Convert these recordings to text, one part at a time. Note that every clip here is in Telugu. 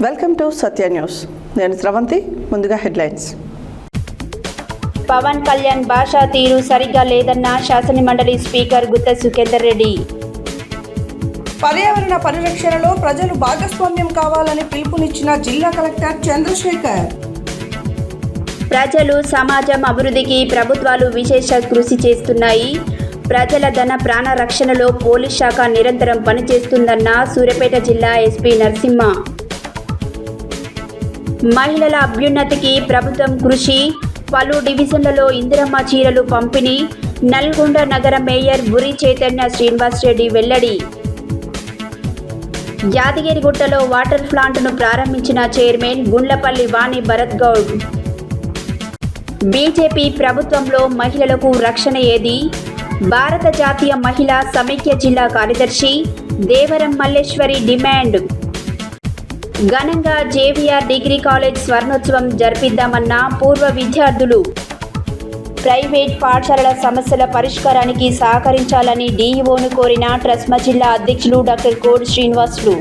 Welcome to Satya news. నేను శ్రవంతి. ముందుగా హెడ్లైన్స్. పవన్ కళ్యాణ్ భాషా తీరు సరిగ్గా లేదన్న శాసనమండలి స్పీకర్ గుత్తా సుఖేందర్ రెడ్డి. పర్యావరణ పరిరక్షణలో ప్రజలు భాగస్వామ్యం కావాలని పిలుపునిచ్చిన జిల్లా కలెక్టర్ చంద్రశేఖర్. ప్రజలు సమాజం అభివృద్ధికి ప్రభుత్వాలు విశేష కృషి చేస్తున్నాయి. ప్రజల ధన ప్రాణ రక్షణలో పోలీస్ శాఖ నిరంతరం పనిచేస్తుందన్న సూర్యాపేట జిల్లా ఎస్పీ నరసింహ. మహిళల అభ్యున్నతికి ప్రభుత్వం కృషి. పలు డివిజన్లలో ఇందిరమ్మ చీరలు పంపిణీ. నల్గొండ నగర మేయర్ బురి చైతన్య శ్రీనివాస్ రెడ్డి వెల్లడి. యాదగిరిగుట్టలో వాటర్ ప్లాంట్ను ప్రారంభించిన చైర్మన్ గుండ్లపల్లి వాణి భరత్ గౌడ్. బీజేపీ ప్రభుత్వంలో మహిళలకు రక్షణ ఏది? భారత జాతీయ మహిళా సమైక్య జిల్లా కార్యదర్శి దేవరం మల్లేశ్వరి డిమాండ్. ఘనంగా జేవీఆర్ డిగ్రీ కాలేజ్ స్వర్ణోత్సవం జరిపిద్దామన్న పూర్వ విద్యార్థులు. ప్రైవేట్ పాఠశాలల సమస్యల పరిష్కారానికి సహకరించాలని డీఈఓను కోరిన ట్రస్మా జిల్లా అధ్యక్షులు doctor Kodi Srinivasulu.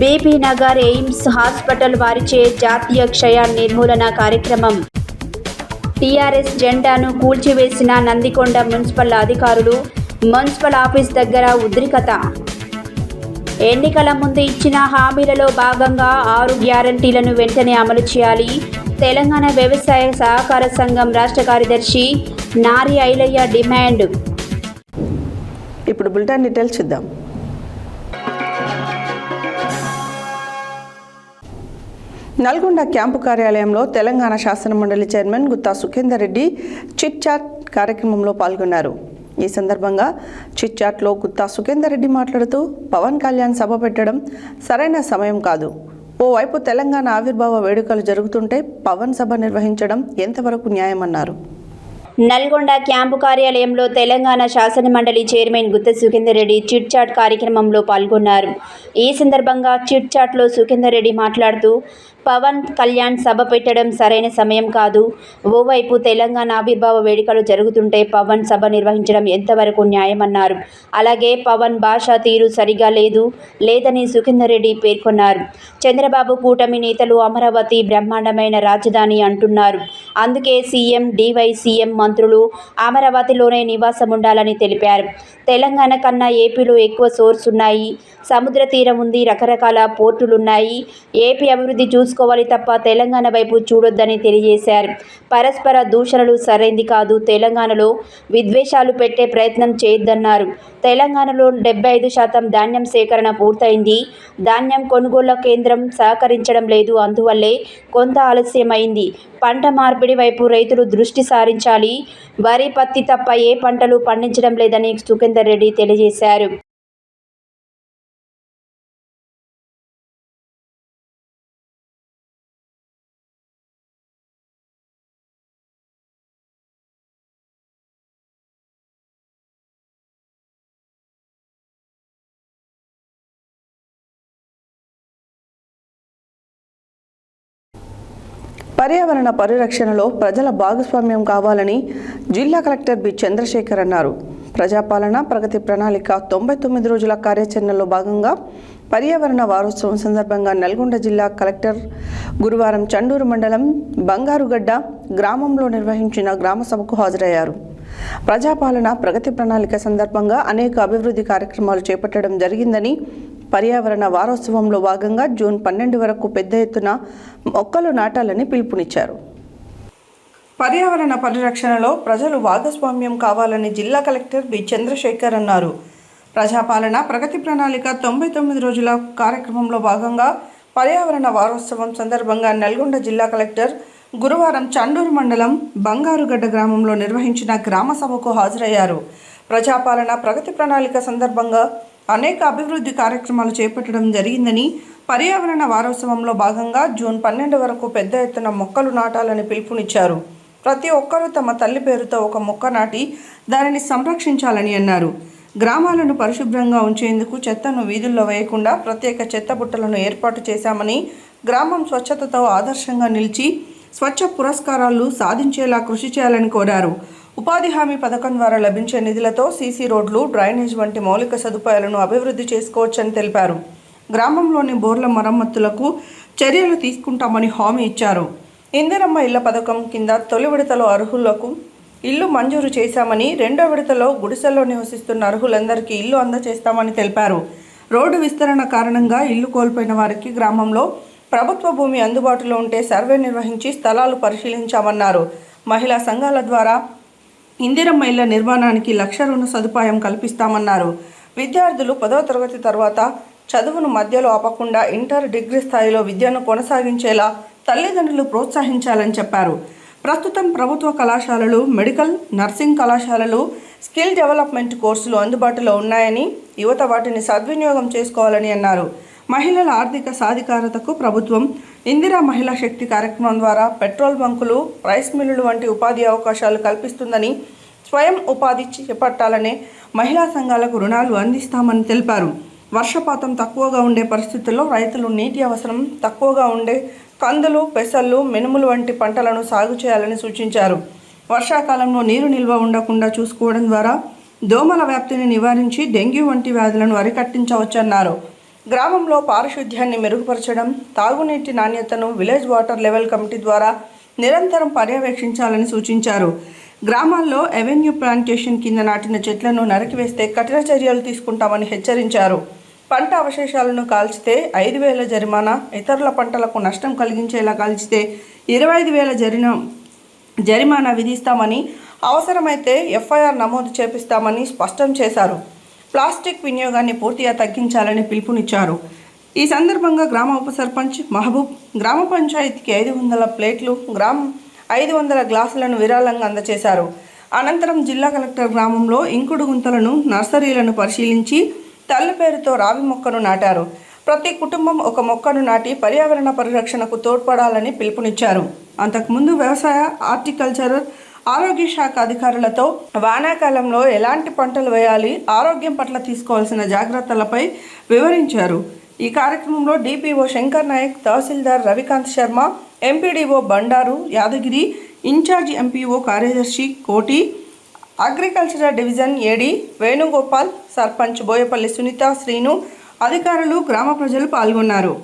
Bibi Nagar AIIMS hospital వారిచే జాతీయ క్షయ నిర్మూలన కార్యక్రమం. టీఆర్ఎస్ జెండాను కూల్చివేసిన నందికొండ మున్సిపల్ అధికారులు. మున్సిపల్ ఆఫీస్ దగ్గర ఉద్రిక్తత. ఎన్నికల ముందు ఇచ్చిన హామీలలో భాగంగా 6 గ్యారంటీలను వెంటనే అమలు చేయాలి. తెలంగాణ వ్యవసాయ సహకార సంఘం రాష్ట్ర కార్యదర్శి నారి ఐలయ్య డిమాండ్. ఇప్పుడు బులెటిన్ డీటెయిల్స్ చూద్దాం. నల్గొండ క్యాంపు కార్యాలయంలో తెలంగాణ శాసనమండలి chairman Gutta Sukhender Reddy chit chat కార్యక్రమంలో పాల్గొన్నారు. ఈ సందర్భంగా చిట్ చాట్లో గుత్తా సుఖేందర్ రెడ్డి మాట్లాడుతూ పవన్ కళ్యాణ్ సభ పెట్టడం సరైన సమయం కాదు. ఓవైపు తెలంగాణ ఆవిర్భావ వేడుకలు జరుగుతుంటే పవన్ సభ నిర్వహించడం ఎంతవరకు న్యాయమన్నారు. నల్గొండ క్యాంపు కార్యాలయంలో తెలంగాణ శాసనమండలి chairman Gutta Sukhender Reddy chit chat కార్యక్రమంలో పాల్గొన్నారు. ఈ సందర్భంగా చిట్ చాట్లో సుఖేందర్ రెడ్డి మాట్లాడుతూ పవన్ కళ్యాణ్ సభ పెట్టడం సరైన సమయం కాదు. ఓవైపు తెలంగాణ ఆవిర్భావ వేడుకలు జరుగుతుంటే పవన్ సభ నిర్వహించడం ఎంతవరకు న్యాయమన్నారు. అలాగే పవన్ భాషా తీరు సరిగా లేదని సుఖేందర్ రెడ్డి పేర్కొన్నారు. చంద్రబాబు కూటమి నేతలు అమరావతి బ్రహ్మాండమైన రాజధాని అంటున్నారు. అందుకే సీఎం, డీవైసీఎం మంత్రులు అమరావతిలోనే నివాసం ఉండాలని తెలిపారు. తెలంగాణ కన్నా ఏపీలో ఎక్కువ సోర్స్ ఉన్నాయి. సముద్ర తీరం ఉంది. రకరకాల పోర్టులున్నాయి. ఏపీ అభివృద్ధి చూసుకోవాలి తప్ప తెలంగాణ వైపు చూడొద్దని తెలియజేశారు. పరస్పర దూషణలు సరైంది కాదు. తెలంగాణలో విద్వేషాలు పెట్టే ప్రయత్నం చేయొద్దన్నారు. తెలంగాణలో 75% ధాన్యం సేకరణ పూర్తయింది. ధాన్యం కొనుగోళ్ల కేంద్రం సహకరించడం లేదు. అందువల్లే కొంత ఆలస్యమైంది. పంట మార్పిడి వైపు రైతులు దృష్టి సారించాలి. వరి, పత్తి తప్ప ఏ పంటలు పండించడం లేదని సుఖేందర్ రెడ్డి తెలియజేశారు. పర్యావరణ పరిరక్షణలో ప్రజల భాగస్వామ్యం కావాలని జిల్లా కలెక్టర్ బి చంద్రశేఖర్ అన్నారు. ప్రజాపాలన ప్రగతి ప్రణాళిక 99 రోజుల కార్యాచరణలో భాగంగా పర్యావరణ వారోత్సవం సందర్భంగా నల్గొండ జిల్లా కలెక్టర్ గురువారం చండూరు మండలం బంగారుగడ్డ గ్రామంలో నిర్వహించిన గ్రామ సభకు హాజరయ్యారు. ప్రజాపాలన ప్రగతి ప్రణాళిక సందర్భంగా అనేక అభివృద్ధి కార్యక్రమాలు చేపట్టడం జరిగిందని, పర్యావరణ వారోత్సవంలో భాగంగా జూన్ 12 వరకు పెద్ద ఎత్తున మొక్కలు నాటాలని పిలుపునిచ్చారు. పర్యావరణ పరిరక్షణలో ప్రజలు భాగస్వామ్యం కావాలని జిల్లా కలెక్టర్ బి చంద్రశేఖర్ అన్నారు. ప్రజాపాలన ప్రగతి ప్రణాళిక 99 రోజుల కార్యక్రమంలో భాగంగా పర్యావరణ వారోత్సవం సందర్భంగా నల్గొండ జిల్లా కలెక్టర్ గురువారం చండూరు మండలం బంగారుగడ్డ గ్రామంలో నిర్వహించిన గ్రామ సభకు హాజరయ్యారు. ప్రజాపాలన ప్రగతి ప్రణాళిక సందర్భంగా అనేక అభివృద్ధి కార్యక్రమాలు చేపట్టడం జరిగిందని, పర్యావరణ వారోత్సవంలో భాగంగా జూన్ 12 వరకు పెద్ద ఎత్తున మొక్కలు నాటాలని పిలుపునిచ్చారు. ప్రతి ఒక్కరూ తమ తల్లి పేరుతో ఒక మొక్క నాటి దానిని సంరక్షించాలని అన్నారు. గ్రామాలను పరిశుభ్రంగా ఉంచేందుకు చెత్తను వీధుల్లో వేయకుండా ప్రత్యేక చెత్త బుట్టలను ఏర్పాటు చేశామని, గ్రామం స్వచ్ఛతతో ఆదర్శంగా నిలిచి స్వచ్ఛ పురస్కారాలు సాధించేలా కృషి చేయాలని కోరారు. ఉపాధి హామీ పథకం ద్వారా లభించే నిధులతో సీసీ రోడ్లు, డ్రైనేజ్ వంటి మౌలిక సదుపాయాలను అభివృద్ధి చేసుకోవచ్చని తెలిపారు. గ్రామంలోని బోర్ల మరమ్మతులకు చర్యలు తీసుకుంటామని హామీ ఇచ్చారు. ఇందిరమ్మ ఇళ్ల పథకం కింద తొలి విడతలో అర్హులకు ఇల్లు మంజూరు చేశామని, రెండో విడతలో గుడిసెల్లో నివసిస్తున్న అర్హులందరికీ ఇల్లు అందజేస్తామని తెలిపారు. రోడ్డు విస్తరణ కారణంగా ఇల్లు కోల్పోయిన వారికి గ్రామంలో ప్రభుత్వ భూమి అందుబాటులో ఉంటే సర్వే నిర్వహించి స్థలాలు పరిశీలించామన్నారు. మహిళా సంఘాల ద్వారా ఇందిరమ్మ ఇళ్ల నిర్మాణానికి 1,00,000 రుణ సదుపాయం కల్పిస్తామన్నారు. విద్యార్థులు 10వ తరగతి తర్వాత చదువును మధ్యలో ఆపకుండా ఇంటర్, డిగ్రీ స్థాయిలో విద్యను కొనసాగించేలా తల్లిదండ్రులు ప్రోత్సహించాలని చెప్పారు. ప్రస్తుతం ప్రభుత్వ కళాశాలలు, మెడికల్, నర్సింగ్ కళాశాలలు, స్కిల్ డెవలప్మెంట్ కోర్సులు అందుబాటులో ఉన్నాయని, యువత వాటిని సద్వినియోగం చేసుకోవాలని అన్నారు. మహిళల ఆర్థిక సాధికారతకు ప్రభుత్వం ఇందిరా మహిళా శక్తి కార్యక్రమం ద్వారా పెట్రోల్ బంకులు, రైస్ మిల్లులు వంటి ఉపాధి అవకాశాలు కల్పిస్తుందని, స్వయం ఉపాధి చేపట్టాలనే మహిళా సంఘాలకు రుణాలు అందిస్తామని తెలిపారు. వర్షపాతం తక్కువగా ఉండే పరిస్థితుల్లో రైతులు నీటి అవసరం తక్కువగా ఉండే కందులు, పెసళ్ళు, మినుములు వంటి పంటలను సాగు చేయాలని సూచించారు. వర్షాకాలంలో నీరు నిల్వ ఉండకుండా చూసుకోవడం ద్వారా దోమల వ్యాప్తిని నివారించి డెంగ్యూ వంటి వ్యాధులను అరికట్టించవచ్చన్నారు. గ్రామంలో పారిశుధ్యాన్ని మెరుగుపరచడం, తాగునీటి నాణ్యతను విలేజ్ వాటర్ లెవెల్ కమిటీ ద్వారా నిరంతరం పర్యవేక్షించాలని సూచించారు. గ్రామాల్లో ఎవెన్యూ ప్లాంటేషన్ కింద నాటిన చెట్లను నరికివేస్తే కఠిన చర్యలు తీసుకుంటామని హెచ్చరించారు. పంట అవశేషాలను కాల్చితే 5,000 జరిమానా, ఇతరుల పంటలకు నష్టం కలిగించేలా కాల్చితే 25,000 జరిమానా విధిస్తామని, అవసరమైతే ఎఫ్ఐఆర్ నమోదు చేపిస్తామని స్పష్టం చేశారు. ప్లాస్టిక్ వినియోగాన్ని పూర్తిగా తగ్గించాలని పిలుపునిచ్చారు. ఈ సందర్భంగా గ్రామ ఉప సర్పంచ్ మహబూబ్ గ్రామ పంచాయతీకి 500 ప్లేట్లు, 500 గ్లాసులను విరాళంగా అందజేశారు. అనంతరం జిల్లా కలెక్టర్ గ్రామంలో ఇంకుడు గుంతలను, నర్సరీలను పరిశీలించి తల్లి పేరుతో రావి మొక్కను నాటారు. ప్రతి కుటుంబం ఒక మొక్కను నాటి పర్యావరణ పరిరక్షణకు తోడ్పడాలని పిలుపునిచ్చారు. అంతకుముందు వ్యవసాయ, హార్టికల్చర్, ఆరోగ్య శాఖ అధికారులతో వానాకాలంలో ఎలాంటి పంటలు వేయాలి, ఆరోగ్యం పట్ల తీసుకోవాల్సిన జాగ్రత్తలపై వివరించారు. ఈ కార్యక్రమంలో DPO Shankar Naik, tahsildar Ravikanth Sharma, MPDO Bandaru Yadagiri, incharge MPO కార్యదర్శి Koti, agricultural division AD Venugopal, sarpanch Boyapalli Sunitha, Srinu, అధికారులు, గ్రామ ప్రజలు పాల్గొన్నారు.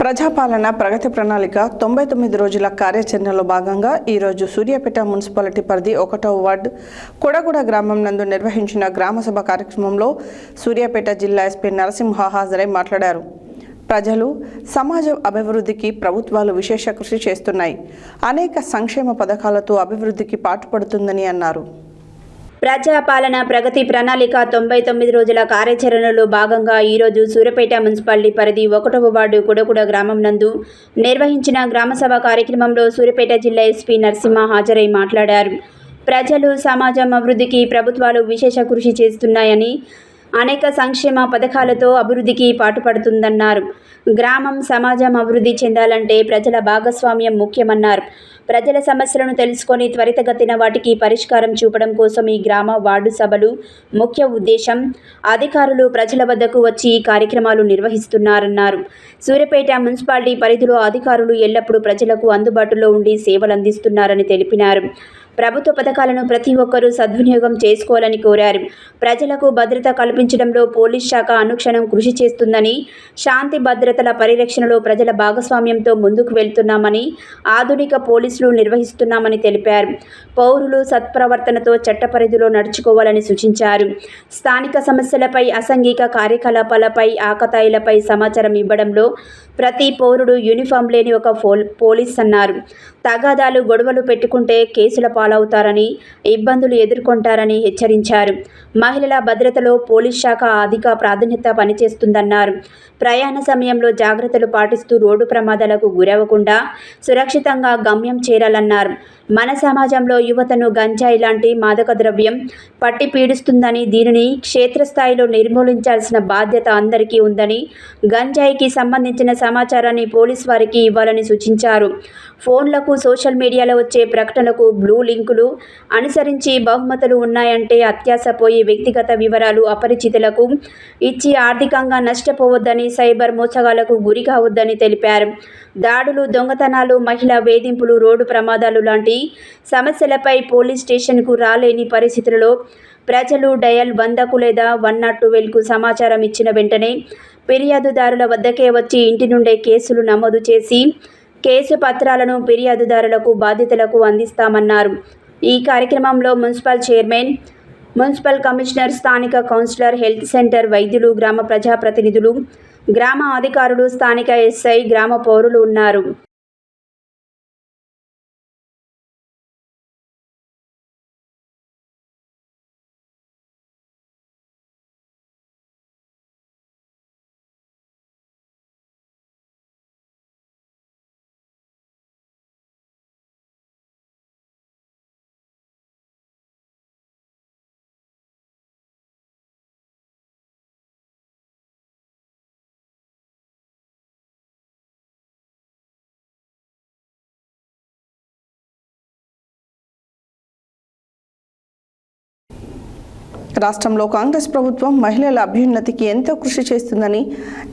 ప్రజాపాలన ప్రగతి ప్రణాళిక 99 రోజుల కార్యాచరణలో భాగంగా ఈరోజు సూర్యాపేట మున్సిపాలిటీ పరిధి 1వ వార్డు కొడగూడ గ్రామం నందు నిర్వహించిన గ్రామసభ కార్యక్రమంలో సూర్యాపేట జిల్లా ఎస్పీ నరసింహ హాజరై మాట్లాడారు. ప్రజలు, సమాజ అభివృద్ధికి ప్రభుత్వాలు విశేష కృషి చేస్తున్నాయి. అనేక సంక్షేమ పథకాలతో అభివృద్ధికి పాటుపడుతుందని అన్నారు. ప్రజాపాలన ప్రగతి ప్రణాళిక 99 రోజుల కార్యాచరణలో భాగంగా ఈరోజు సూర్యాపేట మున్సిపాలిటీ పరిధి 1వ వార్డు కొడగూడ గ్రామం నందు నిర్వహించిన గ్రామసభ కార్యక్రమంలో సూర్యాపేట జిల్లా ఎస్పీ నరసింహ హాజరై మాట్లాడారు. ప్రజలు, సమాజం అభివృద్ధికి ప్రభుత్వాలు విశేష కృషి చేస్తున్నాయని, అనేక సంక్షేమ పథకాలతో అభివృద్ధికి పాటుపడుతుందన్నారు. గ్రామం, సమాజం అభివృద్ధి చెందాలంటే ప్రజల భాగస్వామ్యం ముఖ్యమన్నారు. ప్రజల సమస్యలను తెలుసుకొని త్వరితగతిన వాటికి పరిష్కారం చూపడం కోసం ఈ గ్రామ వార్డు సభలు ముఖ్య ఉద్దేశం. అధికారులు ప్రజల వద్దకు వచ్చి ఈ కార్యక్రమాలు నిర్వహిస్తున్నారన్నారు. సూర్యాపేట మున్సిపాలిటీ పరిధిలో అధికారులు ఎల్లప్పుడూ ప్రజలకు అందుబాటులో ఉండి సేవలు అందిస్తున్నారని తెలిపినారు. ప్రభుత్వ పథకాలను ప్రతి ఒక్కరూ సద్వినియోగం చేసుకోవాలని కోరారు. ప్రజలకు భద్రత కల్పించడంలో పోలీస్ శాఖ అనుక్షణం కృషి చేస్తుందని, శాంతి భద్రతల పరిరక్షణలో ప్రజల భాగస్వామ్యంతో ముందుకు వెళ్తున్నామని, ఆధునిక పోలీసులు నిర్వహిస్తున్నామని తెలిపారు. పౌరులు సత్ప్రవర్తనతో చట్ట పరిధిలో నడుచుకోవాలని సూచించారు. స్థానిక సమస్యలపై, అసాంఘిక కార్యకలాపాలపై, ఆకతాయిలపై సమాచారం ఇవ్వడంలో ప్రతి పౌరుడు యూనిఫామ్ లేని ఒక పోలీస్ అన్నారు. తగాదాలు, గొడవలు పెట్టుకుంటే కేసుల పాలవుతారని, ఇబ్బందులు ఎదుర్కొంటారని హెచ్చరించారు. మహిళల భద్రతలో పోలీస్ శాఖ అధిక ప్రాధాన్యత పనిచేస్తుందన్నారు. ప్రయాణ సమయంలో జాగ్రత్తలు పాటిస్తూ రోడ్డు ప్రమాదాలకు గురవ్వకుండా సురక్షితంగా గమ్యం చేరాలన్నారు. మన సమాజంలో యువతను గంజాయి లాంటి మాదక ద్రవ్యం పట్టి పీడిస్తుందని, దీనిని క్షేత్రస్థాయిలో నిర్మూలించాల్సిన బాధ్యత అందరికీ ఉందని, గంజాయికి సంబంధించిన సమాచారాన్ని పోలీస్ వారికి ఇవ్వాలని సూచించారు. ఫోన్లకు, సోషల్ మీడియాలో వచ్చే ప్రకటనలకు బ్లూ లింకులు అనుసరించి బహుమతులు ఉన్నాయంటే అత్యాశపోయి వ్యక్తిగత వివరాలు అపరిచితులకు ఇచ్చి ఆర్థికంగా నష్టపోవద్దని, సైబర్ మోసగాళ్లకు గురి కావద్దని తెలిపారు. దాడులు, దొంగతనాలు, మహిళా వేధింపులు, రోడ్డు ప్రమాదాలు లాంటి సమస్యలపై పోలీస్ స్టేషన్కు రాలేని పరిస్థితులలో ప్రజలు డయల్ 100కు లేదా 112కు సమాచారం ఇచ్చిన వెంటనే ఫిర్యాదుదారుల వద్దకే వచ్చి ఇంటి నుండే కేసులు నమోదు చేసి కేసు పత్రాలను ఫిర్యాదుదారులకు, బాధితులకు అందిస్తామన్నారు. ఈ కార్యక్రమంలో మున్సిపల్ చైర్మన్, మున్సిపల్ కమిషనర్, స్థానిక కౌన్సిలర్, హెల్త్ సెంటర్ వైద్యులు, గ్రామ ప్రజాప్రతినిధులు, గ్రామ అధికారులు, స్థానిక ఎస్ఐ, గ్రామ పౌరులు ఉన్నారు. రాష్ట్రంలో కాంగ్రెస్ ప్రభుత్వం మహిళల అభ్యున్నతికి ఎంతో కృషి చేస్తుందని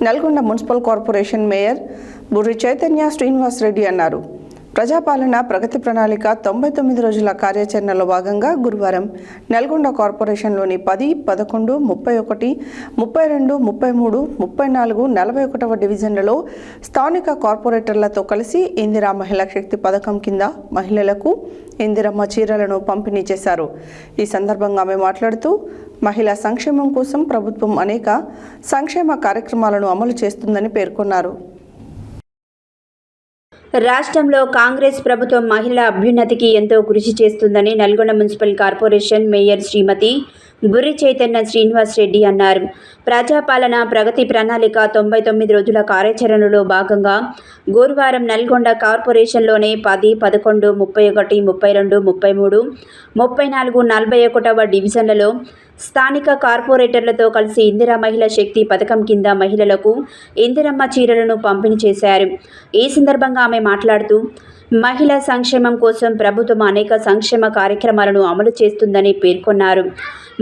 Nalgonda municipal corporation mayor Burri Chaitanya Srinivas Reddy అన్నారు. ప్రజాపాలన ప్రగతి ప్రణాళిక 99 రోజుల కార్యాచరణలో భాగంగా గురువారం నల్గొండ కార్పొరేషన్లోని 10, 11, 31, 32, 33, 34, 41వ డివిజన్లలో స్థానిక కార్పొరేటర్లతో కలిసి ఇందిరా మహిళా శక్తి పథకం కింద మహిళలకు ఇందిరమ్మ చీరలను పంపిణీ చేశారు. ఈ సందర్భంగా ఆమె మాట్లాడుతూ మహిళా సంక్షేమం కోసం ప్రభుత్వం అనేక సంక్షేమ కార్యక్రమాలను అమలు చేస్తుందని పేర్కొన్నారు. రాష్ట్రంలో కాంగ్రెస్ ప్రభుత్వం మహిళల అభ్యున్నతికి ఎంతో కృషి చేస్తుందని నల్గొండ మున్సిపల్ కార్పొరేషన్ మేయర్ శ్రీమతి బుర్రి చైతన్య శ్రీనివాస్ రెడ్డి అన్నారు. ప్రజాపాలన ప్రగతి ప్రణాళిక 99 రోజుల కార్యాచరణలో భాగంగా గురువారం నల్గొండ కార్పొరేషన్లోని 10, 11, 31, 32, 33, 34, 41వ డివిజన్లలో స్థానిక కార్పొరేటర్లతో కలిసి ఇందిరా మహిళా శక్తి పథకం కింద మహిళలకు ఇందిరమ్మ చీరలను పంపిణీ చేశారు. ఈ సందర్భంగా ఆమె మాట్లాడుతూ మహిళా సంక్షేమం కోసం ప్రభుత్వం అనేక సంక్షేమ కార్యక్రమాలను అమలు చేస్తుందని పేర్కొన్నారు.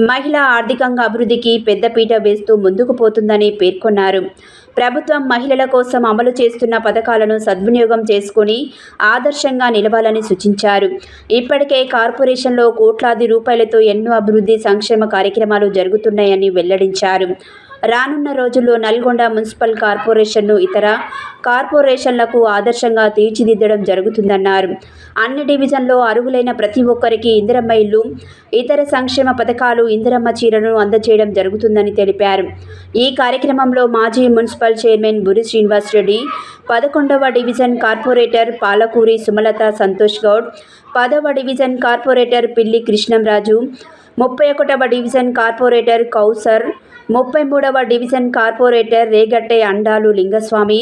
మహిళా ఆర్థికంగా అభివృద్ధికి పెద్దపీట వేస్తూ ముందుకు పోతుందని పేర్కొన్నారు. ప్రభుత్వం మహిళల కోసం అమలు చేస్తున్న పథకాలను సద్వినియోగం చేసుకుని ఆదర్శంగా నిలవాలని సూచించారు. ఇప్పటికే కార్పొరేషన్లో కోట్లాది రూపాయలతో ఎన్నో అభివృద్ధి సంక్షేమ కార్యక్రమాలు జరుగుతున్నాయని వెల్లడించారు. రానున్న రోజుల్లో నల్గొండ మున్సిపల్ కార్పొరేషన్ను ఇతర కార్పొరేషన్లకు ఆదర్శంగా తీర్చిదిద్దడం జరుగుతుందన్నారు. అన్ని డివిజన్లో అర్హులైన ప్రతి ఒక్కరికి ఇందిరమ్మ ఇల్లు, ఇతర సంక్షేమ పథకాలు, ఇందిరమ్మ చీరను అందజేయడం జరుగుతుందని తెలిపారు. ఈ కార్యక్రమంలో మాజీ మున్సిపల్ చైర్మన్ బుర్రి శ్రీనివాస్ రెడ్డి, 11వ డివిజన్ కార్పొరేటర్ పాలకూరి సుమలత సంతోష్ గౌడ్, 10వ డివిజన్ కార్పొరేటర్ పిల్లి కృష్ణంరాజు, 31వ డివిజన్ కార్పొరేటర్ కౌసర్, 33వ డివిజన్ కార్పొరేటర్ రేగట్టె అండాలు లింగస్వామి,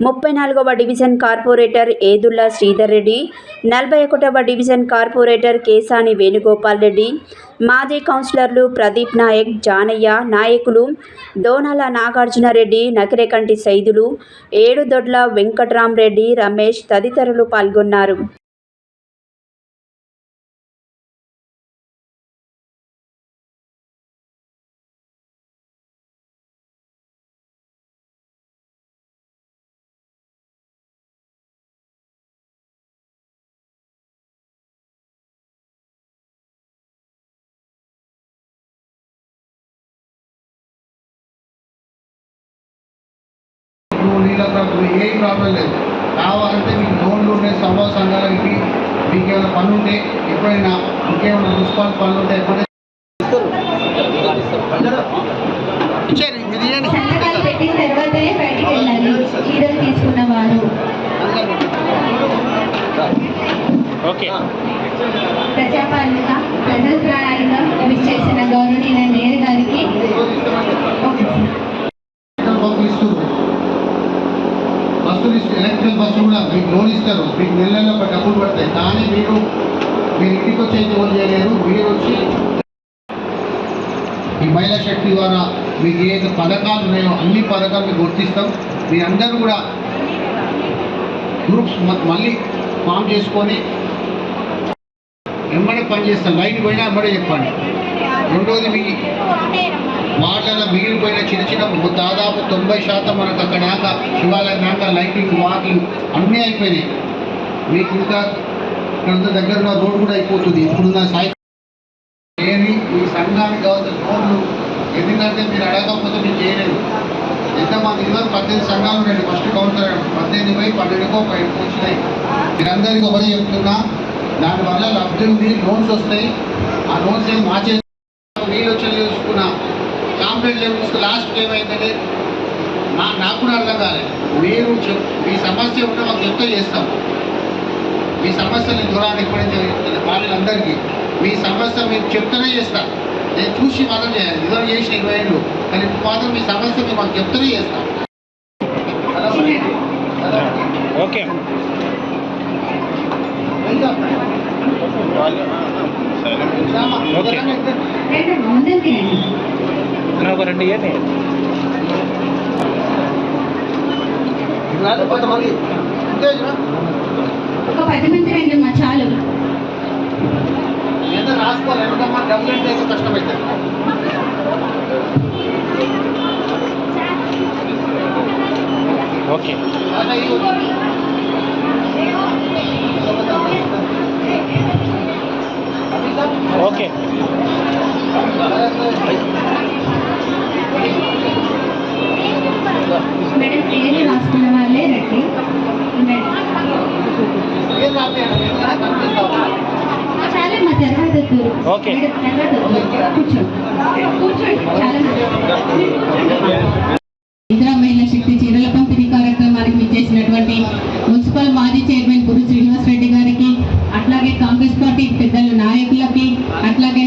34వ డివిజన్ కార్పొరేటర్ ఏదుల్లా శ్రీధర్ రెడ్డి, 41వ డివిజన్ కార్పొరేటర్ కేసాని వేణుగోపాల్ రెడ్డి, మాజీ కౌన్సిలర్లు ప్రదీప్ నాయక్, జానయ్య, నాయకులు దోనాల నాగార్జున రెడ్డి, నకిరేకంటి సైదులు, ఏడుదొడ్ల వెంకట్రామరెడ్డి, రమేష్ తదితరులు పాల్గొన్నారు. నీళ్ళ ప్రాబ్లం ఏ ప్రాబ్లం లేదు. కావాలంటే మీకు లోన్లు ఉన్నాయి, సమూహ సంఘాలకి మీకు ఏమైనా పనులు ఉంటే ఎప్పుడైనా ఇంకేమైనా మున్సిపల్ పనులు ఉంటే ఎప్పుడైనా సంతకాలు పెట్టిన తర్వాతనే బయటికి వెళ్ళాలి చీరలు తీసుకున్నవారు. ప్రజాపాలన ప్రజల ప్రణాళిక మిస్ చేసిన గౌరవనీయ మేయర్ గారికి బస్సులు ఎలక్ట్రికల్ బస్సులు కూడా మీకు లోన్ ఇస్తారు, మీకు నెల నెలలో డబ్బులు పడతాయి. కానీ మీరు ఇంటికి వచ్చి అయితే ఓన్ చేయలేరు. మీరు వచ్చి ఈ మహిళా శక్తి ద్వారా మీకు ఏదైతే పథకాలు ఉన్నాయో అన్ని పథకాలు మీకు గుర్తిస్తాం. మీరందరూ కూడా గ్రూప్స్ మళ్ళీ ఫామ్ చేసుకొని ఎమ్మడే పని చేస్తాం. లైన్ పోయినా ఎమ్మడే చెప్పండి. రెండోది మీ వార్డులలో మిగిలిపోయిన చిన్న చిన్న దాదాపు 90% మనకు అక్కడ దాకా శివాలయం దాకా లైటింగ్ వాకింగ్ అన్నీ అయిపోయినాయి. మీకు ఇంకా ఇక్కడ దగ్గర రోడ్డు కూడా అయిపోతుంది. ఇప్పుడున్న సాయి ఏమి ఈ సంఘానికి కావాల్సిన లోన్లు ఎందుకంటే మీరు అడగకపోతే మీకు చేయలేదు. ఎంతమంది ఇవ్వరు 18 సంఘాలు ఉండండి. ఫస్ట్ కౌన్సిలర్ 18 పోయి 12కో 5 వచ్చినాయి. మీరందరికీ ఒకటే చెప్తున్నా, దానివల్ల లబ్ధి ఉంది, లోన్స్ వస్తాయి. ఆ లోన్స్ ఏమి మార్చే నీళ్ళు వచ్చి చూసుకున్నా కాంప్లైంట్ చూసుకుని లాస్ట్కి ఏమైందంటే నాకు కూడా అర్థం కాలేదు. మీరు మీ సమస్య ఉంటే మాకు చెప్తే చేస్తాం. మీ సమస్యని దూరాన్ని ఎప్పుడైతే వాళ్ళందరికీ మీ సమస్య మీరు చెప్తూనే చేస్తాను. నేను చూసి మాత్రం చేయాలి. ఇద్దరు చేసిన 20 ఏళ్ళు కానీ ఇప్పుడు మాత్రం మీ సమస్య మీరు మాకు చెప్తూనే చేస్తాం. ఓకే రండి. కొంతమంది ఒక 10 మంది రండి మా చాలు. ఏదో రాసుకోవాలి. ఎందుకమ్మా డబ్బులు అంటే కష్టమవుతుంది. ఓకే ఓకే మేడం పేరు రాసుకున్న వాళ్ళే రండి. చాలా మా తర్వాత ఓకే కూర్చోండి. చాలా ఇందిరా మహిళా శక్తి చీరల పంపిణీ కార్యక్రమానికి విచ్చేసినటువంటి మున్సిపల్ మాజీ చైర్మన్ గురు శ్రీనివాస్ రెడ్డి గారికి, అట్లాగే కాంగ్రెస్ పార్టీ పెద్దల నాయకులకి, అట్లాగే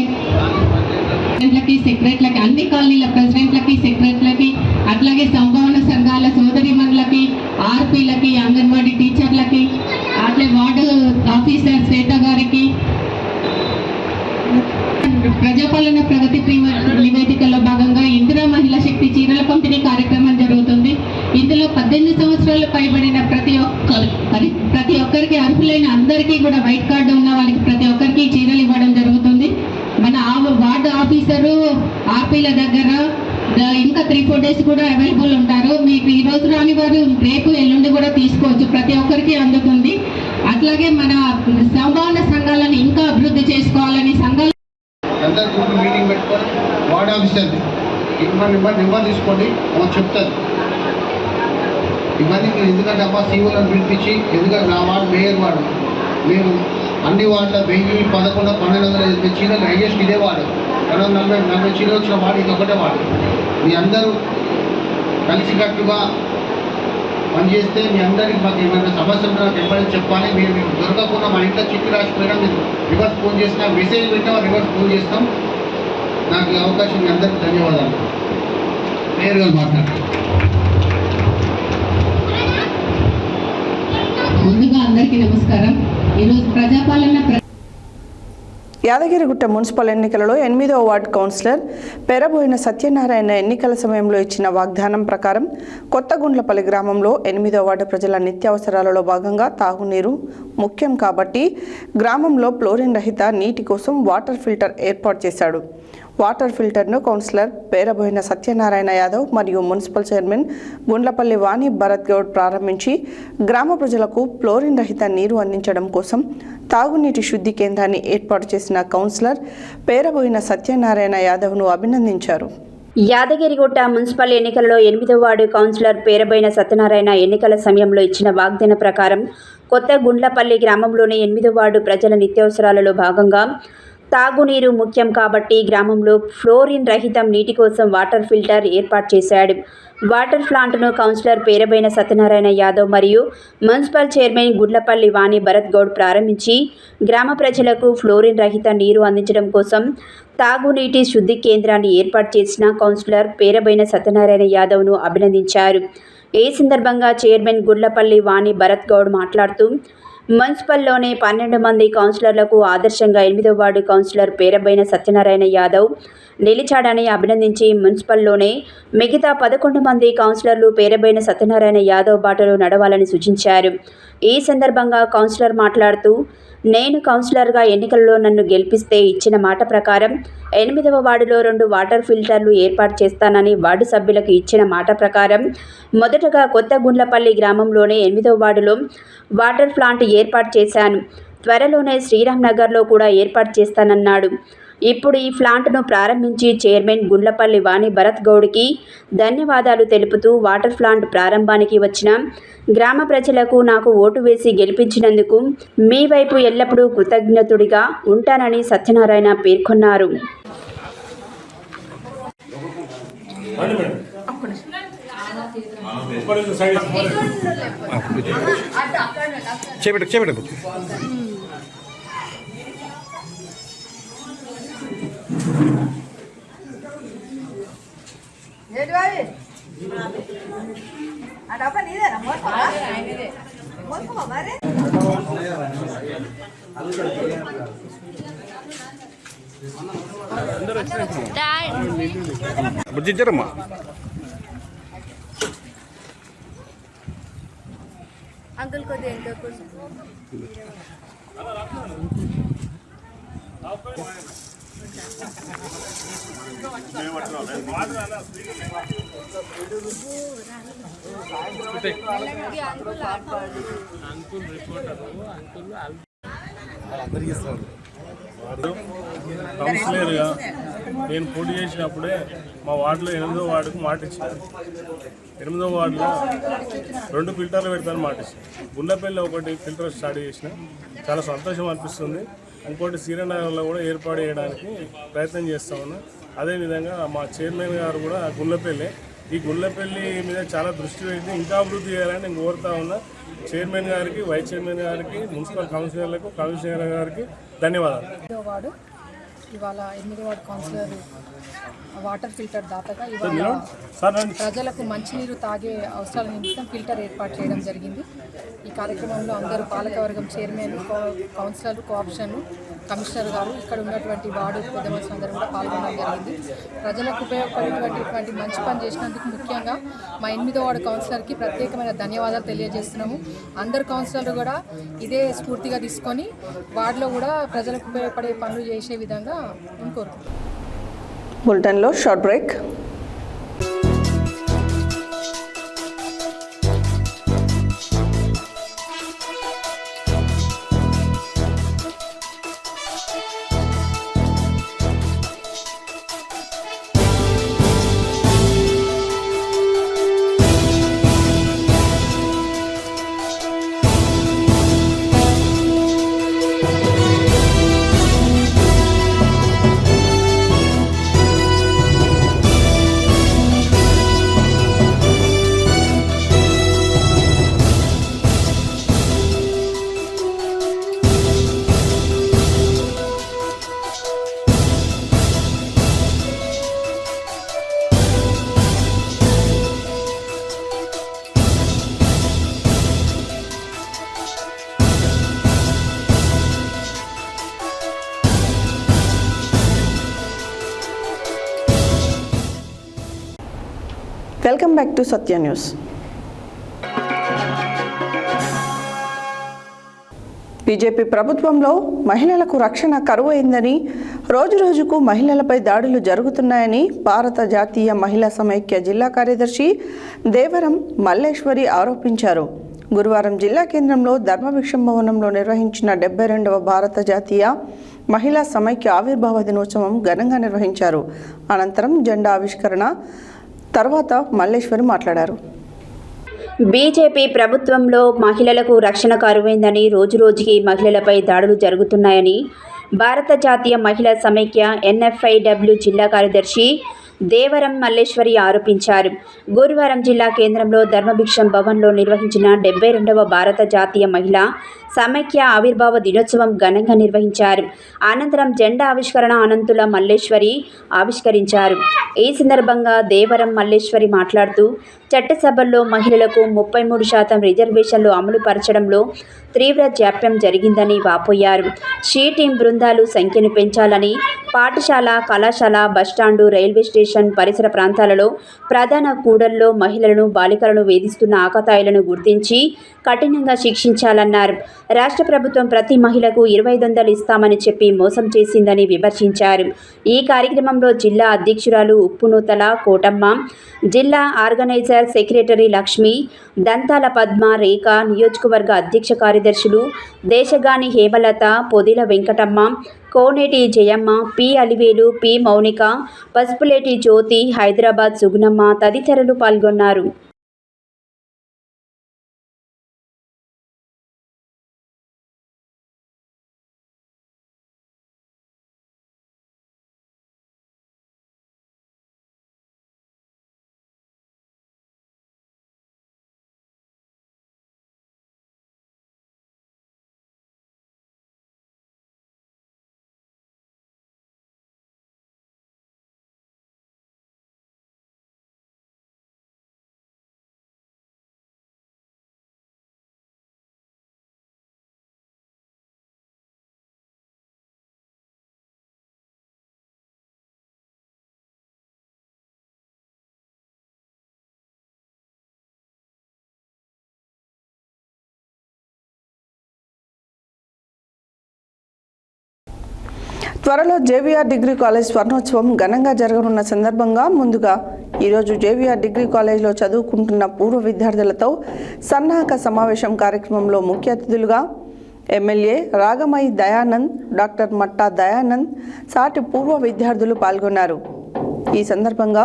సెక్రటరీలకి, అన్ని కాలనీల ప్రెసిడెంట్లకి, సెక్రటరీలకి, అట్లాగే సంభావన సంఘాల సోదరిమణులకి, ఆర్పీలకి, అంగన్వాడీ టీచర్లకి, అట్లే వార్డు ఆఫీసర్ శ్వేత గారికి, ప్రజాపాలన ప్రగతి నివేదికలో భాగంగా ఇందిరా మహిళా శక్తి చీరల పంపిణీ కార్యక్రమం జరుగుతుంది. ఇందులో 18 సంవత్సరాలు పైబడిన ప్రతి ఒక్కరికి అర్హులైన అందరికీ కూడా వైట్ కార్డు ఉన్న వాళ్ళకి ప్రతి ఒక్కరికి చీరలు ఇవ్వడం జరుగుతుంది. మన వార్డు ఆఫీసరు ఆర్పీల దగ్గర ఇంకా 3-4 డేస్ కూడా అవైలబుల్ ఉంటారు. మీకు ఈ రోజు రాని వారు రేపు ఎల్లుండి కూడా తీసుకోవచ్చు. ప్రతి ఒక్కరికి అందుతుంది. అట్లాగే మన సంభావన సంఘాలను ఇంకా అభివృద్ధి చేసుకోవాలని సంఘాలు అందరు మీటింగ్ పెట్టుకొని వార్డ్ ఆఫీసర్ నెంబర్ తీసుకోండి. మాకు చెప్తారు ఇవన్నీ. మీరు ఎందుకంటే అబ్బా సీఓలను పిలిపించి ఎందుకంటే నా వార్డు మేయర్ వార్డు మేము అన్ని వార్డుల 1000, 1100, 1250 చీరలు హైయెస్ట్ ఇదే వార్డు. 40 చీరలు వచ్చిన వార్డు ఇది ఒకటే వార్డు. మీ అందరూ కలిసికట్టుగా పనిచేస్తే మీ అందరికీ మాకు ఏమైనా సమస్యలు నాకు ఎప్పుడైనా చెప్పాలి. మీరు మీకు దొరకకుండా మా ఇంట్లో చిట్టి రాసిపోయినా మీరు రివర్స్ ఫోన్ చేసినా, మెసేజ్ పెట్టినా రివర్స్ ఫోన్ చేస్తాం. నాకు ఈ అవకాశం మీ అందరికీ ధన్యవాదాలు. నేరుగా మాట్లాడారు. ముందుగా అందరికీ నమస్కారం. ఈరోజు ప్రజాపాలన యాదగిరిగుట్ట మున్సిపల్ ఎన్నికలలో 8వ వార్డు కౌన్సిలర్ పెరబోయిన సత్యనారాయణ ఎన్నికల సమయంలో ఇచ్చిన వాగ్దానం ప్రకారం కొత్తగుండ్లపల్లి గ్రామంలో 8వ వార్డు ప్రజల నిత్యావసరాలలో భాగంగా తాగునీరు ముఖ్యం కాబట్టి గ్రామంలో ఫ్లోరిన్ రహిత నీటి కోసం వాటర్ ఫిల్టర్ ఏర్పాటు చేశాడు. వాటర్ ఫిల్టర్ను కౌన్సిలర్ పేరబోయిన సత్యనారాయణ యాదవ్ మరియు మున్సిపల్ చైర్మన్ గుండ్లపల్లి వాణి భరత్ గౌడ్ ప్రారంభించి గ్రామ ప్రజలకు ఫ్లోరిన్ రహిత నీరు అందించడం కోసం తాగునీటి శుద్ధి కేంద్రాన్ని ఏర్పాటు చేసిన కౌన్సిలర్ పేరబోయిన సత్యనారాయణ యాదవ్ను అభినందించారు. యాదగిరిగుట్ట మున్సిపల్ ఎన్నికలలో 8వ వార్డు కౌన్సిలర్ పేరబైన సత్యనారాయణ ఎన్నికల సమయంలో ఇచ్చిన వాగ్దాన ప్రకారం కొత్త గుండ్లపల్లి గ్రామంలోని 8వ వార్డు ప్రజల నిత్యావసరాలలో భాగంగా తాగునీరు ముఖ్యం కాబట్టి గ్రామంలో ఫ్లోరిన్ రహితం నీటి కోసం వాటర్ ఫిల్టర్ ఏర్పాటు చేశాడు. వాటర్ ప్లాంట్ను కౌన్సిలర్ పేరబైన సత్యనారాయణ యాదవ్ మరియు మున్సిపల్ చైర్మన్ గుండ్లపల్లి వాణి భరత్ గౌడ్ ప్రారంభించి గ్రామ ప్రజలకు ఫ్లోరిన్ రహిత నీరు అందించడం కోసం తాగునీటి శుద్ధి కేంద్రాన్ని ఏర్పాటు చేసిన కౌన్సిలర్ పేరబైన సత్యనారాయణ యాదవ్ను అభినందించారు. ఈ సందర్భంగా చైర్మన్ గుండ్లపల్లి వాణి భరత్ గౌడ్ మాట్లాడుతూ మున్సిపల్లోనే 12 మంది కౌన్సిలర్లకు ఆదర్శంగా 8వ వార్డు కౌన్సిలర్ పేరబైన సత్యనారాయణ యాదవ్ నిలిచాడని అభినందించి మున్సిపల్లోనే మిగతా 11 మంది కౌన్సిలర్లు పేరబైన సత్యనారాయణ యాదవ్ బాటలో నడవాలని సూచించారు. ఈ సందర్భంగా కౌన్సిలర్ మాట్లాడుతూ నేను కౌన్సిలర్గా ఎన్నికల్లో నన్ను గెలిపిస్తే ఇచ్చిన మాట ప్రకారం 8వ వార్డులో 2 వాటర్ ఫిల్టర్లు ఏర్పాటు చేస్తానని వార్డు సభ్యులకు ఇచ్చిన మాట ప్రకారం మొదటగా కొత్త గుండ్లపల్లి గ్రామంలోనే 8వ వార్డులో వాటర్ ప్లాంట్ ఏర్పాటు చేశాను. త్వరలోనే శ్రీరామ్ నగర్లో కూడా ఏర్పాటు చేస్తానన్నాడు. ఇప్పుడు ఈ ప్లాంట్ను ప్రారంభించి చైర్మన్ గుండ్లపల్లి వాణి భరత్ గౌడ్కి ధన్యవాదాలు తెలుపుతూ వాటర్ ప్లాంట్ ప్రారంభానికి వచ్చిన గ్రామ ప్రజలకు నాకు ఓటు వేసి గెలిపించినందుకు మీ వైపు ఎల్లప్పుడూ కృతజ్ఞతుడిగా ఉంటానని సత్యనారాయణ పేర్కొన్నారు. బుజ్జించరమ్మా अंकल को दे अंकल को కౌన్సిలర్గా నేను పోటీ చేసినప్పుడే మా వార్డులో 8వ వార్డుకు మాట ఇచ్చాను. 8వ వార్డులో 2 ఫిల్టర్లు పెడతాను మాట ఇచ్చాను. గుండ్లపల్లి ఒకటి ఫిల్టర్ స్టార్ట్ చేసిన చాలా సంతోషం అనిపిస్తుంది. ఇంకోటి శ్రీనగర్లో కూడా ఏర్పాటు చేయడానికి ప్రయత్నం చేస్తా ఉన్నా. అదేవిధంగా మా చైర్మన్ గారు కూడా ఈ గుండ్లపల్లి మీద చాలా దృష్టి పెట్టి ఇంకా అభివృద్ధి చేయాలని నేను కోరుతా ఉన్నా. చైర్మన్ గారికి, వైస్ చైర్మన్ గారికి, మున్సిపల్ కౌన్సిలర్లకు, కమిషనర్ గారికి ధన్యవాదాలు. ఇవాళ 8వ వార్డు కౌన్సిలర్ వాటర్ ఫిల్టర్ దాతగా ఇవాళ ప్రజలకు మంచినీరు తాగే అవసరాల నిమిత్తం ఫిల్టర్ ఏర్పాటు చేయడం జరిగింది. ఈ కార్యక్రమంలో అందరూ పాలకవర్గం చైర్మన్, కౌన్సిలర్లు, కోఆప్షన్, కమిషనర్ గారు, ఇక్కడ ఉన్నటువంటి వార్డు పెద్ద మనుషులు అందరూ కూడా పాల్గొనడం జరిగింది. ప్రజలకు ఉపయోగపడేటువంటి మంచి పని చేసినందుకు ముఖ్యంగా మా 8వ వార్డు కౌన్సిలర్కి ప్రత్యేకమైన ధన్యవాదాలు తెలియజేస్తున్నాము. అందరు కౌన్సిలర్లు కూడా ఇదే స్ఫూర్తిగా తీసుకొని వార్డులో కూడా ప్రజలకు ఉపయోగపడే పనులు చేసే విధంగా నేను కోరుకుంటున్నాను. బులెటిన్లో short break. Welcome back to Satya news. BJP ప్రభుత్వంలో మహిళలకు రక్షణ కరువైందని, రోజురోజుకు మహిళలపై దాడులు జరుగుతున్నాయని భారత జాతీయ మహిళా సమైక్య జిల్లా కార్యదర్శి దేవరం మల్లేశ్వరి ఆరోపించారు. గురువారం జిల్లా కేంద్రంలో ధర్మభిక్షం భవనంలో నిర్వహించిన 72వ భారత జాతీయ మహిళా సమైక్య ఆవిర్భావ దినోత్సవం ఘనంగా నిర్వహించారు. అనంతరం జెండా ఆవిష్కరణ తర్వాత మల్లేశ్వరి మాట్లాడారు. బీజేపీ ప్రభుత్వంలో మహిళలకు రక్షణ కరువైందని, రోజురోజుకి మహిళలపై దాడులు జరుగుతున్నాయని భారత జాతీయ మహిళా సమైక్య NFIW జిల్లా కార్యదర్శి దేవరం మల్లేశ్వరి ఆరోపించారు. గురువారం జిల్లా కేంద్రంలో ధర్మభిక్షం భవన్లో నిర్వహించిన 72వ భారత జాతీయ మహిళా సమైక్య ఆవిర్భావ దినోత్సవం ఘనంగా నిర్వహించారు. అనంతరం జెండా ఆవిష్కరణ అనంతుల మల్లేశ్వరి ఆవిష్కరించారు. ఈ సందర్భంగా దేవరం మల్లేశ్వరి మాట్లాడుతూ చట్టసభల్లో మహిళలకు 33% రిజర్వేషన్లు అమలు పరచడంలో తీవ్ర జాప్యం జరిగిందని వాపోయారు. షీ టీం బృందాలు సంఖ్యను పెంచాలని, పాఠశాల, కళాశాల, బస్టాండు, రైల్వే స్టేషన్ పరిసర ప్రాంతాలలో ప్రధాన కూడల్లో మహిళలను, బాలికలను వేధిస్తున్న ఆకతాయిలను గుర్తించి కఠినంగా శిక్షించాలన్నారు. రాష్ట్ర ప్రభుత్వం ప్రతి మహిళకు 2500 ఇస్తామని చెప్పి మోసం చేసిందని విమర్శించారు. ఈ కార్యక్రమంలో జిల్లా అధ్యక్షురాలు ఉప్పునూతల కోటమ్మ, జిల్లా ఆర్గనైజర్ సెక్రటరీ లక్ష్మి, దంతాల పద్మ, రేఖ, నియోజకవర్గ అధ్యక్ష కార్యదర్శులు దేశగాని హేమలత, పొదిల వెంకటమ్మ, కోనేటి జయమ్మ, పి అలివేలు, పి మౌనిక, పసుపులేటి జ్యోతి, హైదరాబాద్ సుగుణమ్మ తదితరులు పాల్గొన్నారు. త్వరలో JVR డిగ్రీ కాలేజ్ స్వర్ణోత్సవం ఘనంగా జరగనున్న సందర్భంగా ముందుగా ఈరోజు JVR డిగ్రీ కాలేజ్లో చదువుకుంటున్న పూర్వ విద్యార్థులతో సన్నాహక సమావేశం కార్యక్రమంలో ముఖ్య అతిథులుగా ఎమ్మెల్యే రాగమయి దయానంద్, డాక్టర్ మట్టా దయానంద్, సాటి పూర్వ విద్యార్థులు పాల్గొన్నారు. ఈ సందర్భంగా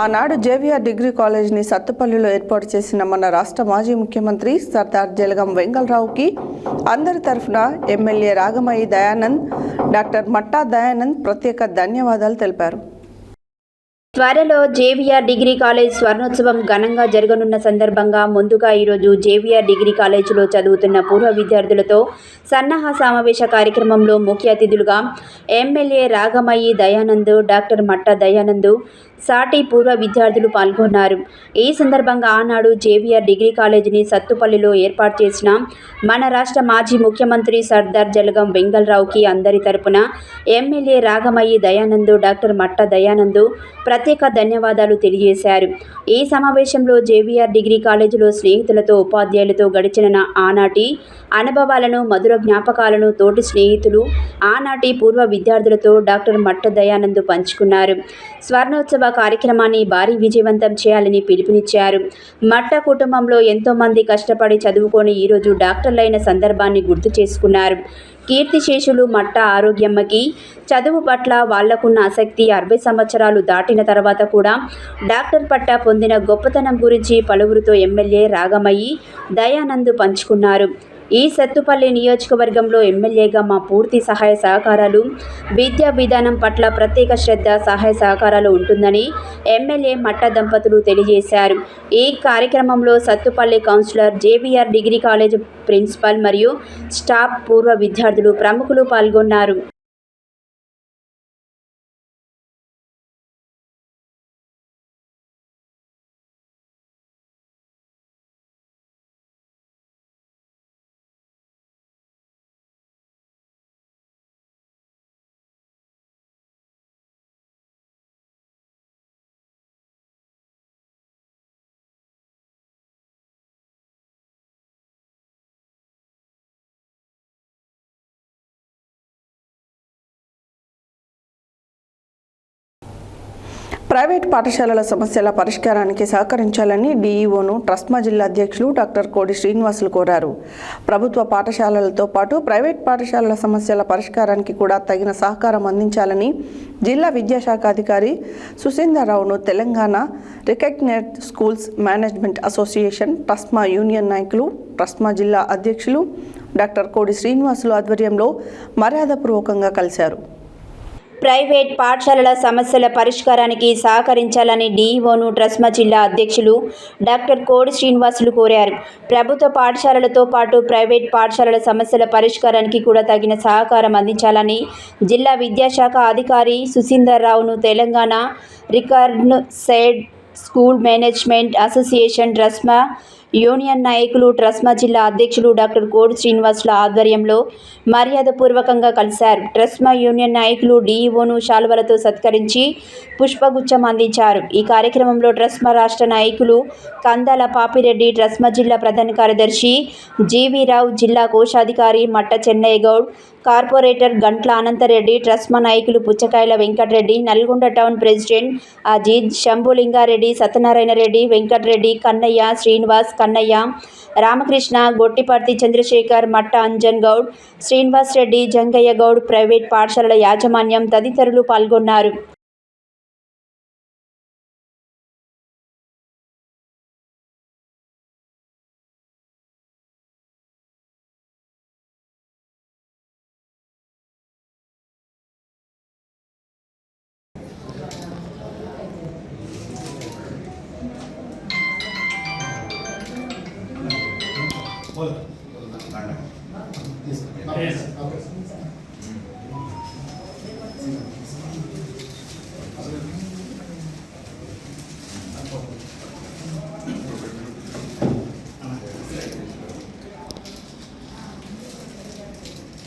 ఆనాడు JVR డిగ్రీ కాలేజ్ని సత్తుపల్లిలో ఏర్పాటు చేసిన మన రాష్ట్ర మాజీ ముఖ్యమంత్రి సర్దార్ జలగం వెంగళరావుకి అందరి తరఫున ఎమ్మెల్యే రాగమయి దయానంద్, డాక్టర్ మట్టా దయానంద్ ప్రత్యేక ధన్యవాదాలు తెలిపారు. త్వరలో JVR డిగ్రీ కాలేజ్ స్వర్ణోత్సవం ఘనంగా జరగనున్న సందర్భంగా ముందుగా ఈరోజు JVR డిగ్రీ కాలేజీలో చదువుతున్న పూర్వ విద్యార్థులతో సన్నాహ సమావేశ కార్యక్రమంలో ముఖ్య అతిథులుగా ఎమ్మెల్యే రాగమయి దయానంద్, డాక్టర్ మట్టా దయానంద్, సాటి పూర్వ విద్యార్థులు పాల్గొన్నారు. ఈ సందర్భంగా ఆనాడు JVR డిగ్రీ కాలేజీని సత్తుపల్లిలో ఏర్పాటు చేసిన మన రాష్ట్ర మాజీ ముఖ్యమంత్రి సర్దార్ జలగం వెంగళరావుకి అందరి తరపున ఎమ్మెల్యే రాగమయి దయానంద్, డాక్టర్ మట్టా దయానంద్ ప్రత్యేక ధన్యవాదాలు తెలియజేశారు. ఈ సమావేశంలో JVR డిగ్రీ కాలేజీలో స్నేహితులతో, ఉపాధ్యాయులతో గడిచిన ఆనాటి అనుభవాలను, మధుర జ్ఞాపకాలను తోటి స్నేహితులు, ఆనాటి పూర్వ విద్యార్థులతో డాక్టర్ మట్టా దయానంద్ పంచుకున్నారు. స్వర్ణోత్సవ కార్యక్రమాన్ని భారీ విజయవంతం చేయాలని పిలుపునిచ్చారు. మట్టా కుటుంబంలో ఎంతోమంది కష్టపడి చదువుకొని ఈరోజు డాక్టర్లైన సందర్భాన్ని గుర్తు చేసుకున్నారు. కీర్తిశేషులు మట్టా ఆరోగ్యమ్మకి చదువు పట్ల వాళ్లకున్న ఆసక్తి 60 సంవత్సరాలు దాటిన తర్వాత కూడా డాక్టర్ పట్టా పొందిన గొప్పతనం గురించి పలువురితో ఎమ్మెల్యే రాగమయి దయానంద్ పంచుకున్నారు. ఈ సత్తుపల్లి నియోజకవర్గంలో ఎమ్మెల్యేగా మా పూర్తి సహాయ సహకారాలు, విద్యా విధానం పట్ల ప్రత్యేక శ్రద్ధ, సహాయ సహకారాలు ఉంటుందని ఎమ్మెల్యే మట్టా దంపతులు తెలియజేశారు. ఈ కార్యక్రమంలో Sathupalli councillor, JVR degree college principal మరియు స్టాఫ్, పూర్వ విద్యార్థులు, ప్రముఖులు పాల్గొన్నారు. ప్రైవేట్ పాఠశాలల సమస్యల పరిష్కారానికి సహకరించాలని డీఈఓను ట్రస్మా జిల్లా అధ్యక్షులు డాక్టర్ కోడి శ్రీనివాసులు కోరారు. ప్రభుత్వ పాఠశాలలతో పాటు ప్రైవేట్ పాఠశాలల సమస్యల పరిష్కారానికి కూడా తగిన సహకారం అందించాలని జిల్లా విద్యాశాఖ అధికారి సుశీందర్రావును Telangana recognised schools management association TRSMA union నాయకులు ట్రస్మా జిల్లా అధ్యక్షులు డాక్టర్ కోడి శ్రీనివాసులు ఆధ్వర్యంలో మర్యాదపూర్వకంగా కలిశారు. ప్రైవేట్ పాఠశాలల సమస్యల పరిష్కారానికి సహకరించాలని డీఈఓను ట్రస్మా జిల్లా అధ్యక్షులు డాక్టర్ కోడి శ్రీనివాసులు కోరారు. ప్రభుత్వ పాఠశాలలతో పాటు ప్రైవేట్ పాఠశాలల సమస్యల పరిష్కారానికి కూడా తగిన సహకారం అందించాలని జిల్లా విద్యాశాఖ అధికారి సుశీందర్రావును Telangana recognised school management association TRSMA union నాయకులు ట్రస్మా జిల్లా అధ్యక్షులు డాక్టర్ కోడి శ్రీనివాసుల ఆధ్వర్యంలో మర్యాదపూర్వకంగా కలిశారు. ట్రస్మా యూనియన్ నాయకులు డీఈఓను శాలువలతో సత్కరించి పుష్పగుచ్చం అందించారు. ఈ కార్యక్రమంలో ట్రస్మా రాష్ట్ర నాయకులు కందాల పాపిరెడ్డి, ట్రస్మా జిల్లా ప్రధాన కార్యదర్శి జీవీరావు, జిల్లా కోశాధికారి మట్ట చెన్నయ్య గౌడ్, కార్పొరేటర్ గంట్ల అనంతరెడ్డి, ట్రస్మా నాయకులు పుచ్చకాయల వెంకటరెడ్డి, నల్గొండ టౌన్ ప్రెసిడెంట్ అజీద్, శంభులింగారెడ్డి, సత్యనారాయణ రెడ్డి, వెంకటరెడ్డి, కన్నయ్య, శ్రీనివాస్, కన్నయ్య, రామకృష్ణ, గొట్టిపర్తి చంద్రశేఖర్, మట్ట అంజన్ గౌడ్, శ్రీనివాస్ రెడ్డి, జంగయ్య గౌడ్, ప్రైవేట్ పాఠశాలల యాజమాన్యం తదితరులు పాల్గొన్నారు.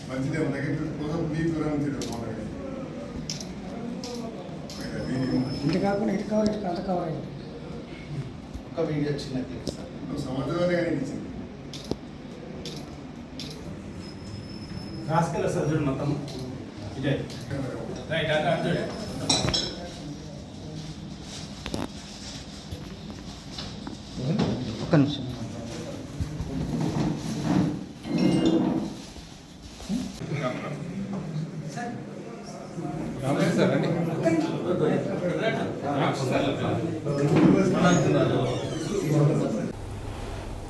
మంచిదే నెగటివ్ కోసం మీకు ఇంటి కాకుండా ఇటు కవర్ ఇటు అంత కవర్ అయింది. ఒక వీడియో చిన్న సంవత్సరాలే కనిపించింది. రాసుకెళ్ళ సార్ చూడు మొత్తం ఇదే రైట్ అక్కడ ఒక్క నిమిషం.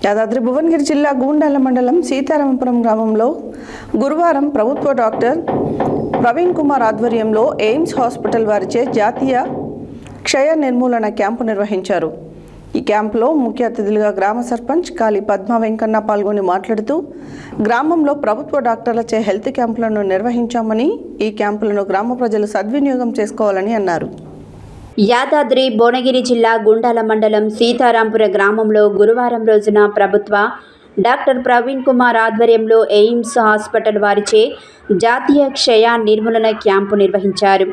యాదాద్రి భువనగిరి జిల్లా గూండాల మండలం సీతారామపురం గ్రామంలో గురువారం ప్రభుత్వ డాక్టర్ ప్రవీణ్ కుమార్ ఆధ్వర్యంలో ఎయిమ్స్ హాస్పిటల్ వారిచే జాతీయ క్షయ నిర్మూలన క్యాంపు నిర్వహించారు. ఈ క్యాంపులో ముఖ్య అతిథులుగా గ్రామ సర్పంచ్ కాళీ పద్మ వెంకన్న పాల్గొని మాట్లాడుతూ గ్రామంలో ప్రభుత్వ డాక్టర్లచే హెల్త్ క్యాంపులను నిర్వహించామని, ఈ క్యాంపులను గ్రామ ప్రజలు సద్వినియోగం చేసుకోవాలని అన్నారు. యాదాద్రి భువనగిరి జిల్లా గుండాల మండలం సీతారాంపుర గ్రామంలో గురువారం రోజున ప్రభుత్వ డాక్టర్ ప్రవీణ్ కుమార్ ఆధ్వర్యంలో ఎయిమ్స్ హాస్పిటల్ వారిచే జాతీయ క్షయ నిర్మూలన క్యాంపు నిర్వహించారు.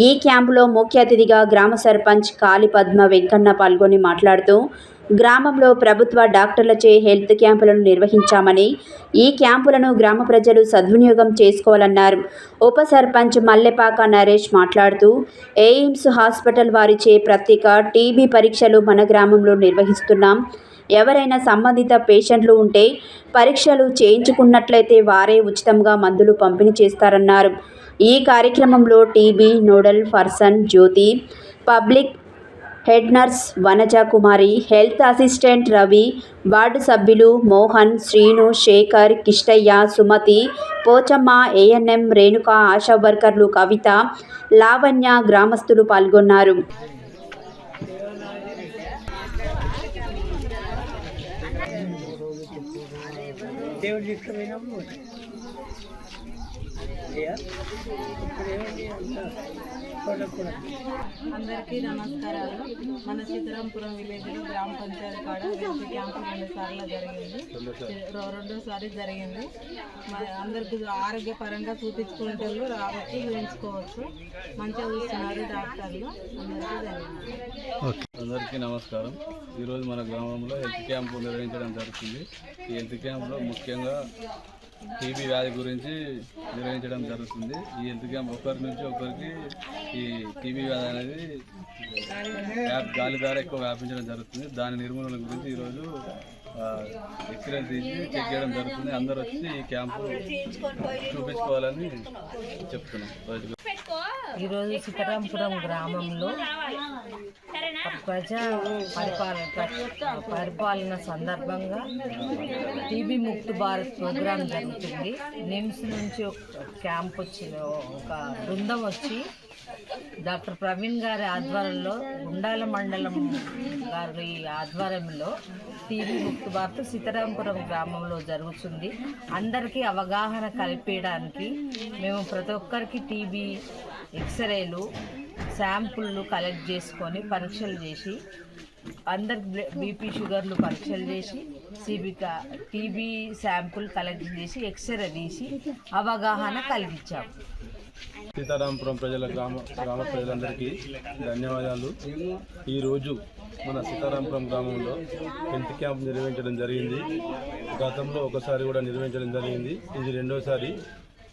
ఈ క్యాంపులో ముఖ్య అతిథిగా గ్రామ సర్పంచ్ కాళీ పద్మ వెంకన్న పాల్గొని మాట్లాడుతూ గ్రామంలో ప్రభుత్వ డాక్టర్లచే హెల్త్ క్యాంపులను నిర్వహించామని, ఈ క్యాంపులను గ్రామ ప్రజలు సద్వినియోగం చేసుకోవాలన్నారు. ఉప సర్పంచ్ మల్లెపాక నరేష్ మాట్లాడుతూ ఎయిమ్స్ హాస్పిటల్ వారిచే ప్రత్యేక టీబీ పరీక్షలు మన గ్రామంలో నిర్వహిస్తున్నాం. ఎవరైనా సంబంధిత పేషెంట్లు ఉంటే పరీక్షలు చేయించుకున్నట్లయితే వారే ఉచితంగా మందులు పంపిణీ చేస్తారన్నారు. ఈ కార్యక్రమంలో టీబీ నోడల్ పర్సన్ జ్యోతి, పబ్లిక్ హెడ్ నర్స్ వనజ కుమారి, హెల్త్ అసిస్టెంట్ రవి, వార్డు సభ్యులు మోహన్, శ్రీను, శేఖర్, కిష్టయ్య, సుమతి, పోచమ్మ, ఏఎన్ఎం, రేణుక, ఆశా వర్కర్లు కవిత, లావణ్య, గ్రామస్తులు పాల్గొన్నారు. అందరికీ నమస్కారాలు. మన సీతారాంపురం విలేజ్లో గ్రామ పంచాయతీ కాడ హెల్త్ క్యాంపు 2 సార్లు జరిగింది. రెండోసారి జరిగింది. అందరికి ఆరోగ్యపరంగా చూపించుకుంటే రావచ్చు, చూపించుకోవచ్చు. మంచిగా చూస్తున్నారు డాక్టర్లు. అందరికీ నమస్కారం. ఈరోజు మన గ్రామంలో హెల్త్ క్యాంపు నిర్వహించడం జరుగుతుంది. ఈ హెల్త్ క్యాంపులో ముఖ్యంగా టీబీ వ్యాధి గురించి నిర్వహించడం జరుగుతుంది. ఈ హెల్త్ క్యాంప్ ఒకరి నుంచి ఒకరికి ఈ టీబీ వ్యాధి అనేది గాలి ద్వారా ఎక్కువ వ్యాపించడం జరుగుతుంది. దాని నిర్మూలన గురించి ఈరోజు ఎక్స్రేలు తీసి చెక్ చేయడం జరుగుతుంది. అందరూ వచ్చి ఈ క్యాంపు చూపించుకోవాలని చెప్తున్నాం. ఈరోజు సీతారాంపురం గ్రామంలో ప్రజా పరిపాలన సందర్భంగా టీబీ ముక్తి భారత్ ప్రోగ్రాం జరుగుతుంది. నిమ్స్ నుంచి ఒక క్యాంప్ వచ్చిన ఒక బృందం వచ్చి డాక్టర్ ప్రవీణ్ గారి ఆధ్వర్యంలో గుండాల మండలం గారి ఆధ్వర్యంలో టీబీ ముక్తి భారత్ సీతారాంపురం గ్రామంలో జరుగుతుంది. అందరికీ అవగాహన కల్పించడానికి మేము ప్రతి ఒక్కరికి టీబీ ఎక్స్రేలు శాంపుళ్ళు కలెక్ట్ చేసుకొని పరీక్షలు చేసి అందరికి బీపీ షుగర్లు పరీక్షలు చేసి టీబీ శాంపుల్ కలెక్ట్ చేసి ఎక్స్రే తీసి అవగాహన కలిగించాము. సీతారాంపురం గ్రామ ప్రజలందరికీ ధన్యవాదాలు. ఈరోజు మన సీతారాంపురం గ్రామంలో హెల్త్ క్యాంప్ నిర్వహించడం జరిగింది. గతంలో ఒకసారి కూడా నిర్వహించడం జరిగింది. ఇది రెండోసారి.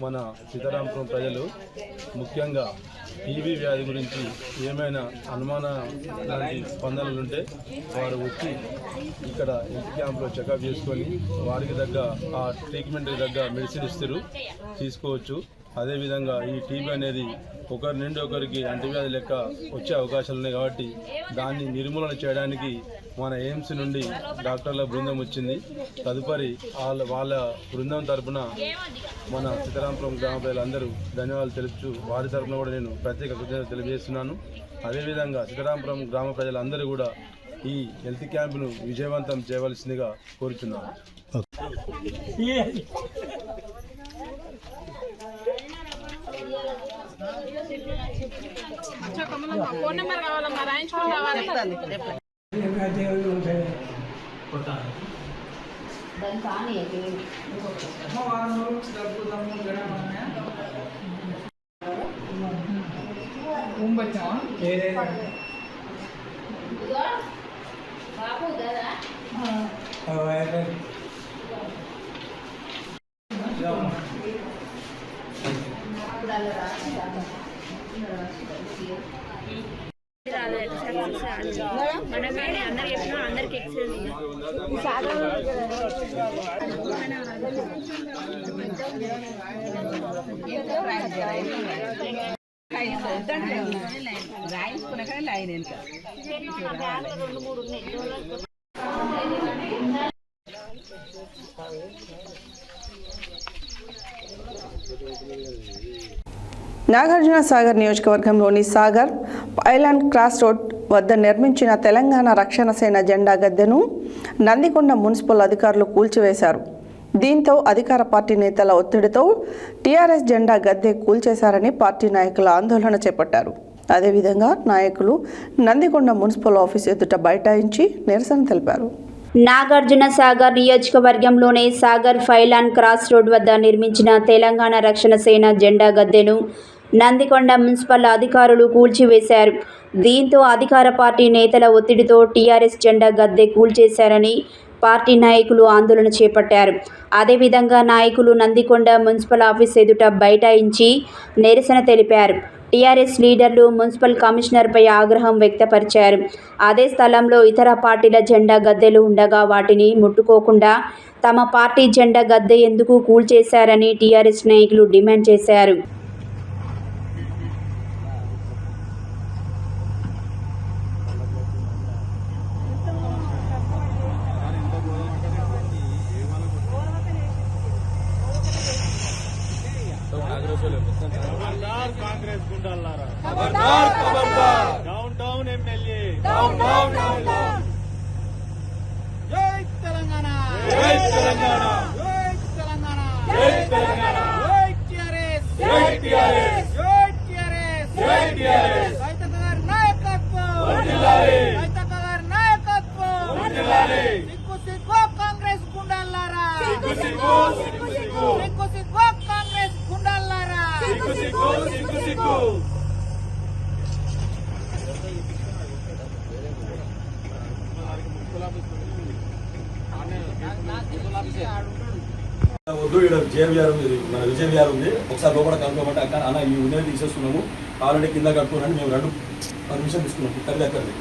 మన సీతారాంపురం ప్రజలు ముఖ్యంగా టీబీ వ్యాధి గురించి ఏమైనా అనుమాన లాంటి స్పందనలు ఉంటే వారు వచ్చి ఇక్కడ హెల్త్ క్యాంప్లో చెకప్ చేసుకొని వారికి తగ్గ ఆ ట్రీట్మెంట్కి తగ్గ మెడిసిన్ ఇస్తారు, తీసుకోవచ్చు. అదేవిధంగా ఈ టీబీ అనేది ఒకరి నుండి ఒకరికి అంటువ్యాధి లెక్క వచ్చే అవకాశాలు ఉన్నాయి కాబట్టి దాన్ని నిర్మూలన చేయడానికి మన ఎయిమ్స్ నుండి డాక్టర్ల బృందం వచ్చింది. తదుపరి వాళ్ళ బృందం తరఫున మన సీతారాంపురం గ్రామ ప్రజలందరూ ధన్యవాదాలు తెలుపుతూ వారి తరఫున కూడా నేను ప్రత్యేక కృతజ్ఞతలు తెలియజేస్తున్నాను. అదేవిధంగా సీతారాంపురం గ్రామ ప్రజలందరూ కూడా ఈ హెల్త్ క్యాంపును విజయవంతం చేయవలసిందిగా కోరుచున్నాను. ఫోన్ నెంబర్ కావాలమ్మా, రాయించుకొని రావాలి. నాగార్జున సాగర్ నియోజకవర్గంలోని సాగర్ ఐలాండ్ క్రాస్ రోడ్ వద్ద నిర్మించిన తెలంగాణ రక్షణ సేన జెండా గద్దెను నందికొండ మున్సిపల్ అధికారులు కూల్చివేశారు. దీంతో అధికార పార్టీ నేతల ఒత్తిడితో టీఆర్ఎస్ జెండా గద్దె కూల్చేశారని పార్టీ నాయకులు ఆందోళన చేపట్టారు. అదేవిధంగా నాయకులు నందికొండ మున్సిపల్ ఆఫీస్ ఎదుట బైఠాయించి నిరసన తెలిపారు. నాగార్జున సాగర్ నియోజకవర్గంలోని సాగర్ ఫైలాన్ క్రాస్ రోడ్ వద్ద నిర్మించిన తెలంగాణ రక్షణ సేన జెండా గద్దెను నందికొండ మున్సిపల్ అధికారులు కూల్చివేశారు. దీంతో అధికార పార్టీ నేతల ఒత్తిడితో టీఆర్ఎస్ జెండా గద్దె కూల్చేశారని పార్టీ నాయకులు ఆందోళన చేపట్టారు. అదేవిధంగా నాయకులు నందికొండ మున్సిపల్ ఆఫీస్ ఎదుట బైఠాయించి నిరసన తెలిపారు. టీఆర్ఎస్ లీడర్లు మున్సిపల్ కమిషనర్పై ఆగ్రహం వ్యక్తపరిచారు. అదే స్థలంలో ఇతర పార్టీల జెండా గద్దెలు ఉండగా వాటిని ముట్టుకోకుండా తమ పార్టీ జెండా గద్దె ఎందుకు కూల్చేశారని టీఆర్ఎస్ నాయకులు డిమాండ్ చేశారు. కాంగ్రెస్ గుండాలారా, ఖబర్దార్ ఖబర్దార్, down down MLA, down down down. జై తెలంగాణ, జై తెలంగాణ, జై తెలంగాణ, జై తెలంగాణ, జై టిఆర్ఎస్, జై టిఆర్ఎస్, జై టిఆర్ఎస్, జై టిఆర్ఎస్. రైతన్నగారి నాయకత్వం వర్ధిల్లాలి, రైతన్నగారి నాయకత్వం వర్ధిల్లాలి. సిగ్గు సిగ్గు కాంగ్రెస్ గుండాలారా, సిగ్గు సిగ్గు, సిగ్గు సిగ్గు, సిగ్గు సిగ్గు కాంగ్రెస్ గుండాలారా, సిగ్గు సిగ్గు, సిగ్గు సిగ్గు. వద్దు ఇక్కడ జేవిఆర్ ఉంది, మన విజయవిఆర్ ఉంది, ఒకసారి లోపల కనుక్కోమంటే అక్కడ అన్న ఈ ఉన్నది తీసేస్తున్నాము కావాలంటే కింద కట్టుకోనని మేము 2 పర్మిషన్ తీసుకున్నాం తల్లి అక్కడిది.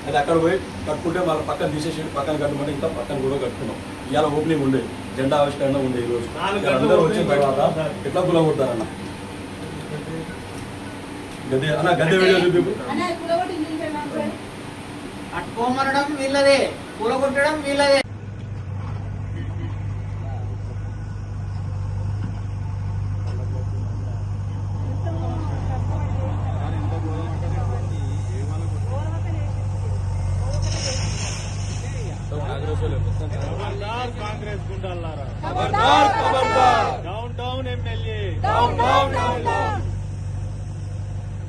అది అక్కడ పోయి కట్టుకుంటే మళ్ళీ పక్కన తీసేసి పక్కన కట్టమంటే ఇంకా పక్కన కూడా కట్టుకున్నాం. ఇవాళ ఓపెనింగ్ ఉండే జెండా ఆవిష్కరణ ఉండే ఈరోజు. అందరూ వచ్చిన తర్వాత ఎట్లా కూలగొడతారన్న గద్దె అన్న గద్దె వీడియో చూపి అట్టుకోమనడం వీళ్ళదే, కూలగొట్టడం వీళ్ళదే. కాంగ్రెస్ గుండాలారా ఖబర్దార్ ఖబర్దార్ down down MLA down down down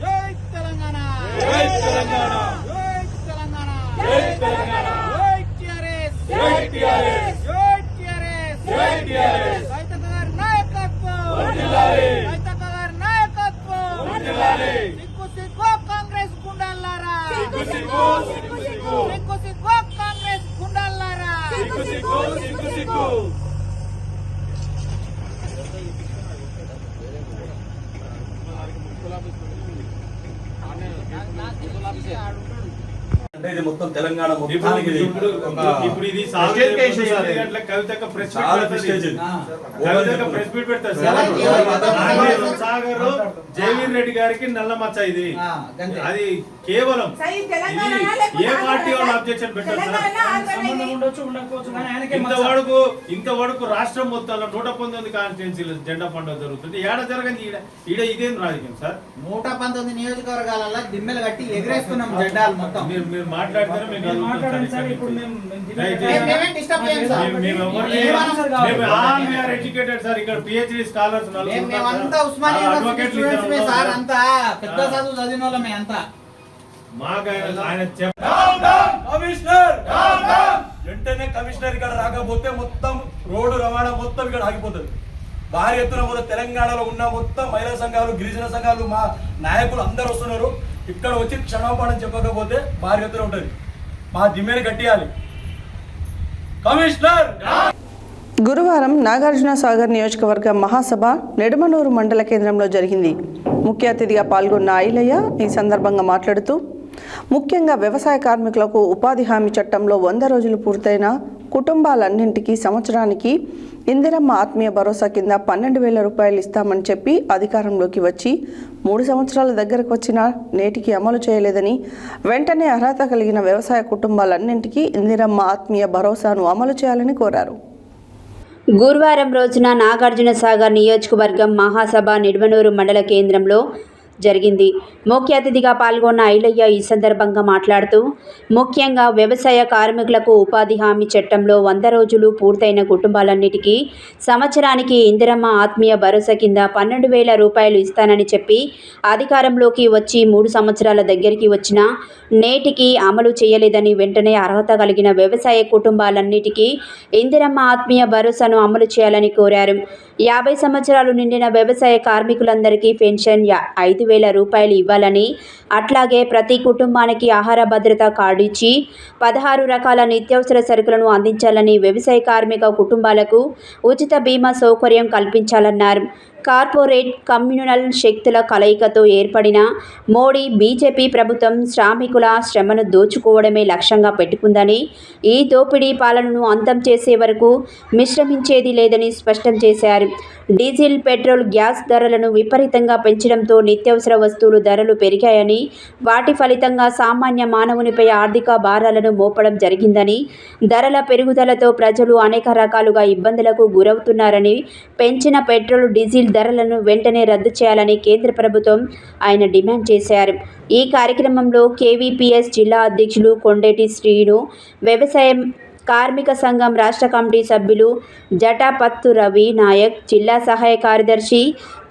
జై తెలంగాణ జై తెలంగాణ జై తెలంగాణ జై తెలంగాణ జై టిఆర్ఎస్ జై టిఆర్ఎస్ జై టిఆర్ఎస్ జై టిఆర్ఎస్ రైతన్నగారి నాయకత్వం వర్ధిల్లాలి రైతన్నగారి నాయకత్వం వర్ధిల్లాలి సిగ్గు సిగ్గు కాంగ్రెస్ గుండాలారా సిగ్గు సిగ్గు సిగ్గు సిగ్గు సిగ్గు సిగ్గు కాంగ్రెస్ గుండాలారా సిగ్గు సిగ్గు సిగ్గు సిగ్గు అంటే ఇది మొత్తం తెలంగాణ మొత్తానికి ఇప్పుడు ఇది కవితక్క ప్రెస్ మీట్ పెడతారు సాగర్ జయవీర్ రెడ్డి గారికి నల్ల మచ్చ ఇది. అది కేవలం ఏ పార్టీ వాళ్ళు అబ్జెక్షన్ పెట్టారు ఇంతవరకు రాష్ట్రం మొత్తంలో 119 కాన్స్టిట్యున్సీలు జెండా పండుగ జరుగుతుంది. ఏడ జరగని ఈడ ఇదేం రాజకీయం సార్? 119 నియోజకవర్గాలలో దిమ్మెలు కట్టి ఎగరేస్తున్నాం జెండాలు మొత్తం. మీరు మాట్లాడతారు ఎడ్యుకేటెడ్ సార్, ఇక్కడ పిహెచ్డి స్కాలర్స్ వెంటనే కమిషనర్ ఇక్కడ రాకపోతే మొత్తం రోడ్డు రవాణా మొత్తం ఇక్కడ ఆగిపోతుంది. భారీ ఎత్తున మొత్తం తెలంగాణలో ఉన్న మొత్తం మహిళా సంఘాలు, గిరిజన సంఘాలు, మా నాయకులు అందరూ వస్తున్నారు. ఇక్కడ వచ్చి క్షమాపణ చెప్పకపోతే భారీ ఎత్తున ఉంటుంది. మా దిమ్మేని కట్టియాలి కమిషనర్. గురువారం నాగార్జున సాగర్ నియోజకవర్గ మహాసభ నెడుమనూరు మండల కేంద్రంలో జరిగింది. ముఖ్య అతిథిగా పాల్గొన్న ఐలయ్య ఈ సందర్భంగా మాట్లాడుతూ ముఖ్యంగా వ్యవసాయ కార్మికులకు ఉపాధి హామీ చట్టంలో 100 రోజులు పూర్తయిన కుటుంబాలన్నింటికీ సంవత్సరానికి ఇందిరమ్మ ఆత్మీయ భరోసా కింద 12,000 రూపాయలు ఇస్తామని చెప్పి అధికారంలోకి వచ్చి 3 సంవత్సరాల దగ్గరకు వచ్చినా నేటికి అమలు చేయలేదని, వెంటనే అర్హత కలిగిన వ్యవసాయ కుటుంబాలన్నింటికీ ఇందిరమ్మ ఆత్మీయ భరోసాను అమలు చేయాలని కోరారు. గురువారం రోజున నాగార్జున సాగర్ నియోజకవర్గం మహాసభ నిడమనూరు మండల కేంద్రంలో జరిగింది. ముఖ్య అతిథిగా పాల్గొన్న ఐలయ్య ఈ సందర్భంగా మాట్లాడుతూ ముఖ్యంగా వ్యవసాయ కార్మికులకు ఉపాధి హామీ చట్టంలో 100 రోజులు పూర్తయిన కుటుంబాలన్నిటికీ సంవత్సరానికి ఇందిరమ్మ ఆత్మీయ భరోసా కింద 12,000 రూపాయలు ఇస్తానని చెప్పి అధికారంలోకి వచ్చి 3 సంవత్సరాల దగ్గరికి వచ్చినా నేటికి అమలు చేయలేదని, వెంటనే అర్హత కలిగిన వ్యవసాయ కుటుంబాలన్నిటికీ ఇందిరమ్మ ఆత్మీయ భరోసాను అమలు చేయాలని కోరారు. 50 సంవత్సరాలు నిండిన వ్యవసాయ కార్మికులందరికీ పెన్షన్ 5,000 రూపాయలు ఇవ్వాలని, అట్లాగే ప్రతి కుటుంబానికి ఆహార భద్రత కార్డు ఇచ్చి 16 రకాల నిత్యావసర సరుకులను అందించాలని, వ్యవసాయ కార్మిక కుటుంబాలకు ఉచిత బీమా సౌకర్యం కల్పించాలన్నారు. కార్పొరేట్ కమ్యూనల్ శక్తుల కలయికతో ఏర్పడిన మోడీ బీజేపీ ప్రభుత్వం శ్రామికుల శ్రమను దోచుకోవడమే లక్ష్యంగా పెట్టుకుందని, ఈ దోపిడీ పాలనను అంతం చేసే వరకు విశ్రమించేది లేదని స్పష్టం చేశారు. డీజిల్, పెట్రోల్, గ్యాస్ ధరలను విపరీతంగా పెంచడంతో నిత్యావసర వస్తువులు ధరలు పెరిగాయని, వాటి ఫలితంగా సామాన్య మానవునిపై ఆర్థిక భారాలను మోపడం జరిగిందని, ధరల పెరుగుదలతో ప్రజలు అనేక రకాలుగా ఇబ్బందులకు గురవుతున్నారని, పెంచిన పెట్రోల్, డీజిల్ ధరలను వెంటనే రద్దు చేయాలని కేంద్ర ప్రభుత్వం ఆయన డిమాండ్ చేశారు. ఈ కార్యక్రమంలో కేవీపీఎస్ జిల్లా అధ్యక్షులు కొండేటి శ్రీను, వ్యవసాయ కార్మిక సంఘం రాష్ట్ర కమిటీ సభ్యులు జటాపత్తు రవి నాయక్, జిల్లా సహాయ కార్యదర్శి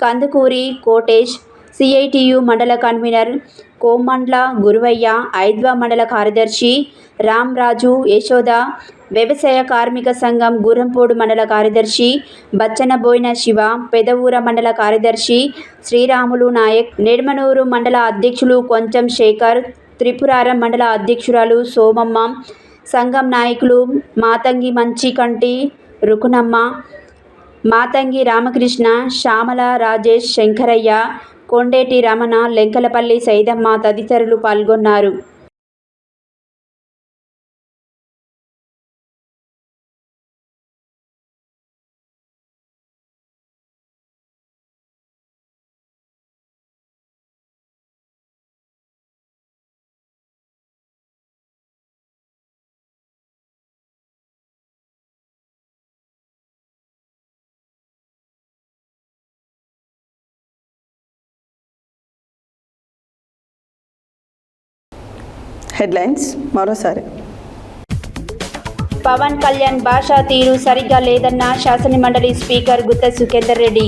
కందుకూరి కోటేష్, సిఐటియు మండల కన్వీనర్ కోమండ్ల గురువయ్య, ఐద్వా మండల కార్యదర్శి రామ్రాజు, యశోద, వ్యవసాయ కార్మిక సంఘం గుర్రంపోడు మండల కార్యదర్శి బచ్చనబోయిన శివ, పెదవూర మండల కార్యదర్శి శ్రీరాములు నాయక్, నిడమనూరు మండల అధ్యక్షులు కొంచెం శేఖర్, త్రిపురారం మండల అధ్యక్షురాలు సోమమ్మ, సంఘం నాయకులు మాతంగి మంచికంటి రుకునమ్మ, మాతంగి రామకృష్ణ, శ్యామల, రాజేష్, శంకరయ్య, కొండేటి రమణ, లెంకలపల్లి సైదమ్మ తదితరులు పాల్గొన్నారు. హెడ్లైన్స్ మరోసారి. పవన్ కళ్యాణ్ భాషా తీరు సరిగ్గా లేదన్న శాసనమండలి స్పీకర్ గుత్త సుఖేందర్ రెడ్డి.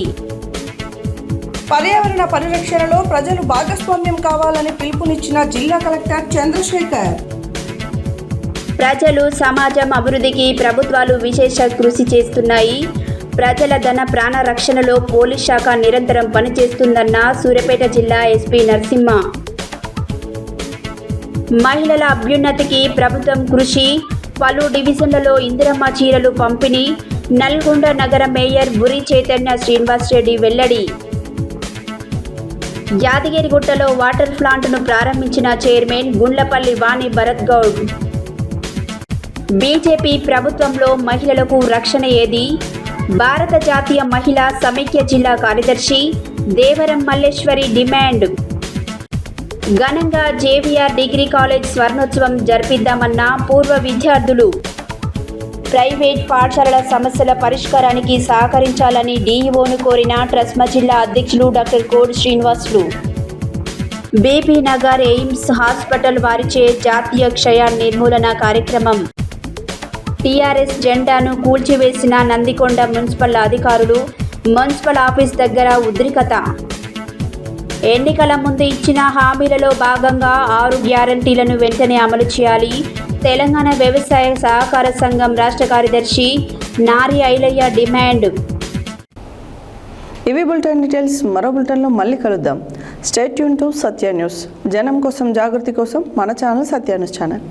పర్యావరణ పరిరక్షణలో ప్రజలు భాగస్వామ్యం కావాలని పిలుపునిచ్చిన జిల్లా కలెక్టర్ చంద్రశేఖర్. ప్రజలు, సమాజం అభివృద్ధికి ప్రభుత్వాలు విశేష కృషి చేస్తున్నాయి. ప్రజల ధన ప్రాణ రక్షణలో పోలీస్ శాఖ నిరంతరం పనిచేస్తుందన్న సూర్యాపేట జిల్లా ఎస్పీ నరసింహ. మహిళల అభ్యున్నతికి ప్రభుత్వం కృషి. పలు డివిజన్లలో ఇందిరమ్మ చీరలు పంపిణీ. నల్గొండ నగర మేయర్ బురి చైతన్య శ్రీనివాస్ రెడ్డి వెల్లడి. యాదగిరిగుట్టలో వాటర్ ప్లాంట్ను ప్రారంభించిన చైర్మన్ గుండ్లపల్లి వాణి భరత్ గౌడ్. బీజేపీ ప్రభుత్వంలో మహిళలకు రక్షణ ఏది? భారత జాతీయ మహిళా సమైక్య జిల్లా కార్యదర్శి దేవరం మల్లేశ్వరి డిమాండ్. ఘనంగా జేవీఆర్ డిగ్రీ కాలేజ్ స్వర్ణోత్సవం జరిపిద్దామన్న పూర్వ విద్యార్థులు. ప్రైవేట్ పాఠశాలల సమస్యల పరిష్కారానికి సహకరించాలని డీఈఓను కోరిన ట్రస్మా జిల్లా అధ్యక్షులు doctor Kodi Srinivasulu. BP Nagar AIIMS hospital వారిచే జాతీయ క్షయ నిర్మూలన కార్యక్రమం. టీఆర్ఎస్ జెండాను కూల్చివేసిన నందికొండ మున్సిపల్ అధికారులు. మున్సిపల్ ఆఫీస్ దగ్గర ఉద్రిక్తత. ఎన్నికల ముందు ఇచ్చిన హామీలలో భాగంగా 6 గ్యారంటీలను వెంటనే అమలు చేయాలి. తెలంగాణ వ్యవసాయ సహకార సంఘం రాష్ట్ర కార్యదర్శి నారి ఐలయ్య డిమాండ్. ఇవి బులెటిన్ డీటెయిల్స్. మరో బులెటిన్లో మళ్ళీ కలుద్దాం. Stay tune to Satya news. జనం కోసం, జాగృతి కోసం మన ఛానల్ సత్య న్యూస్ ఛానల్.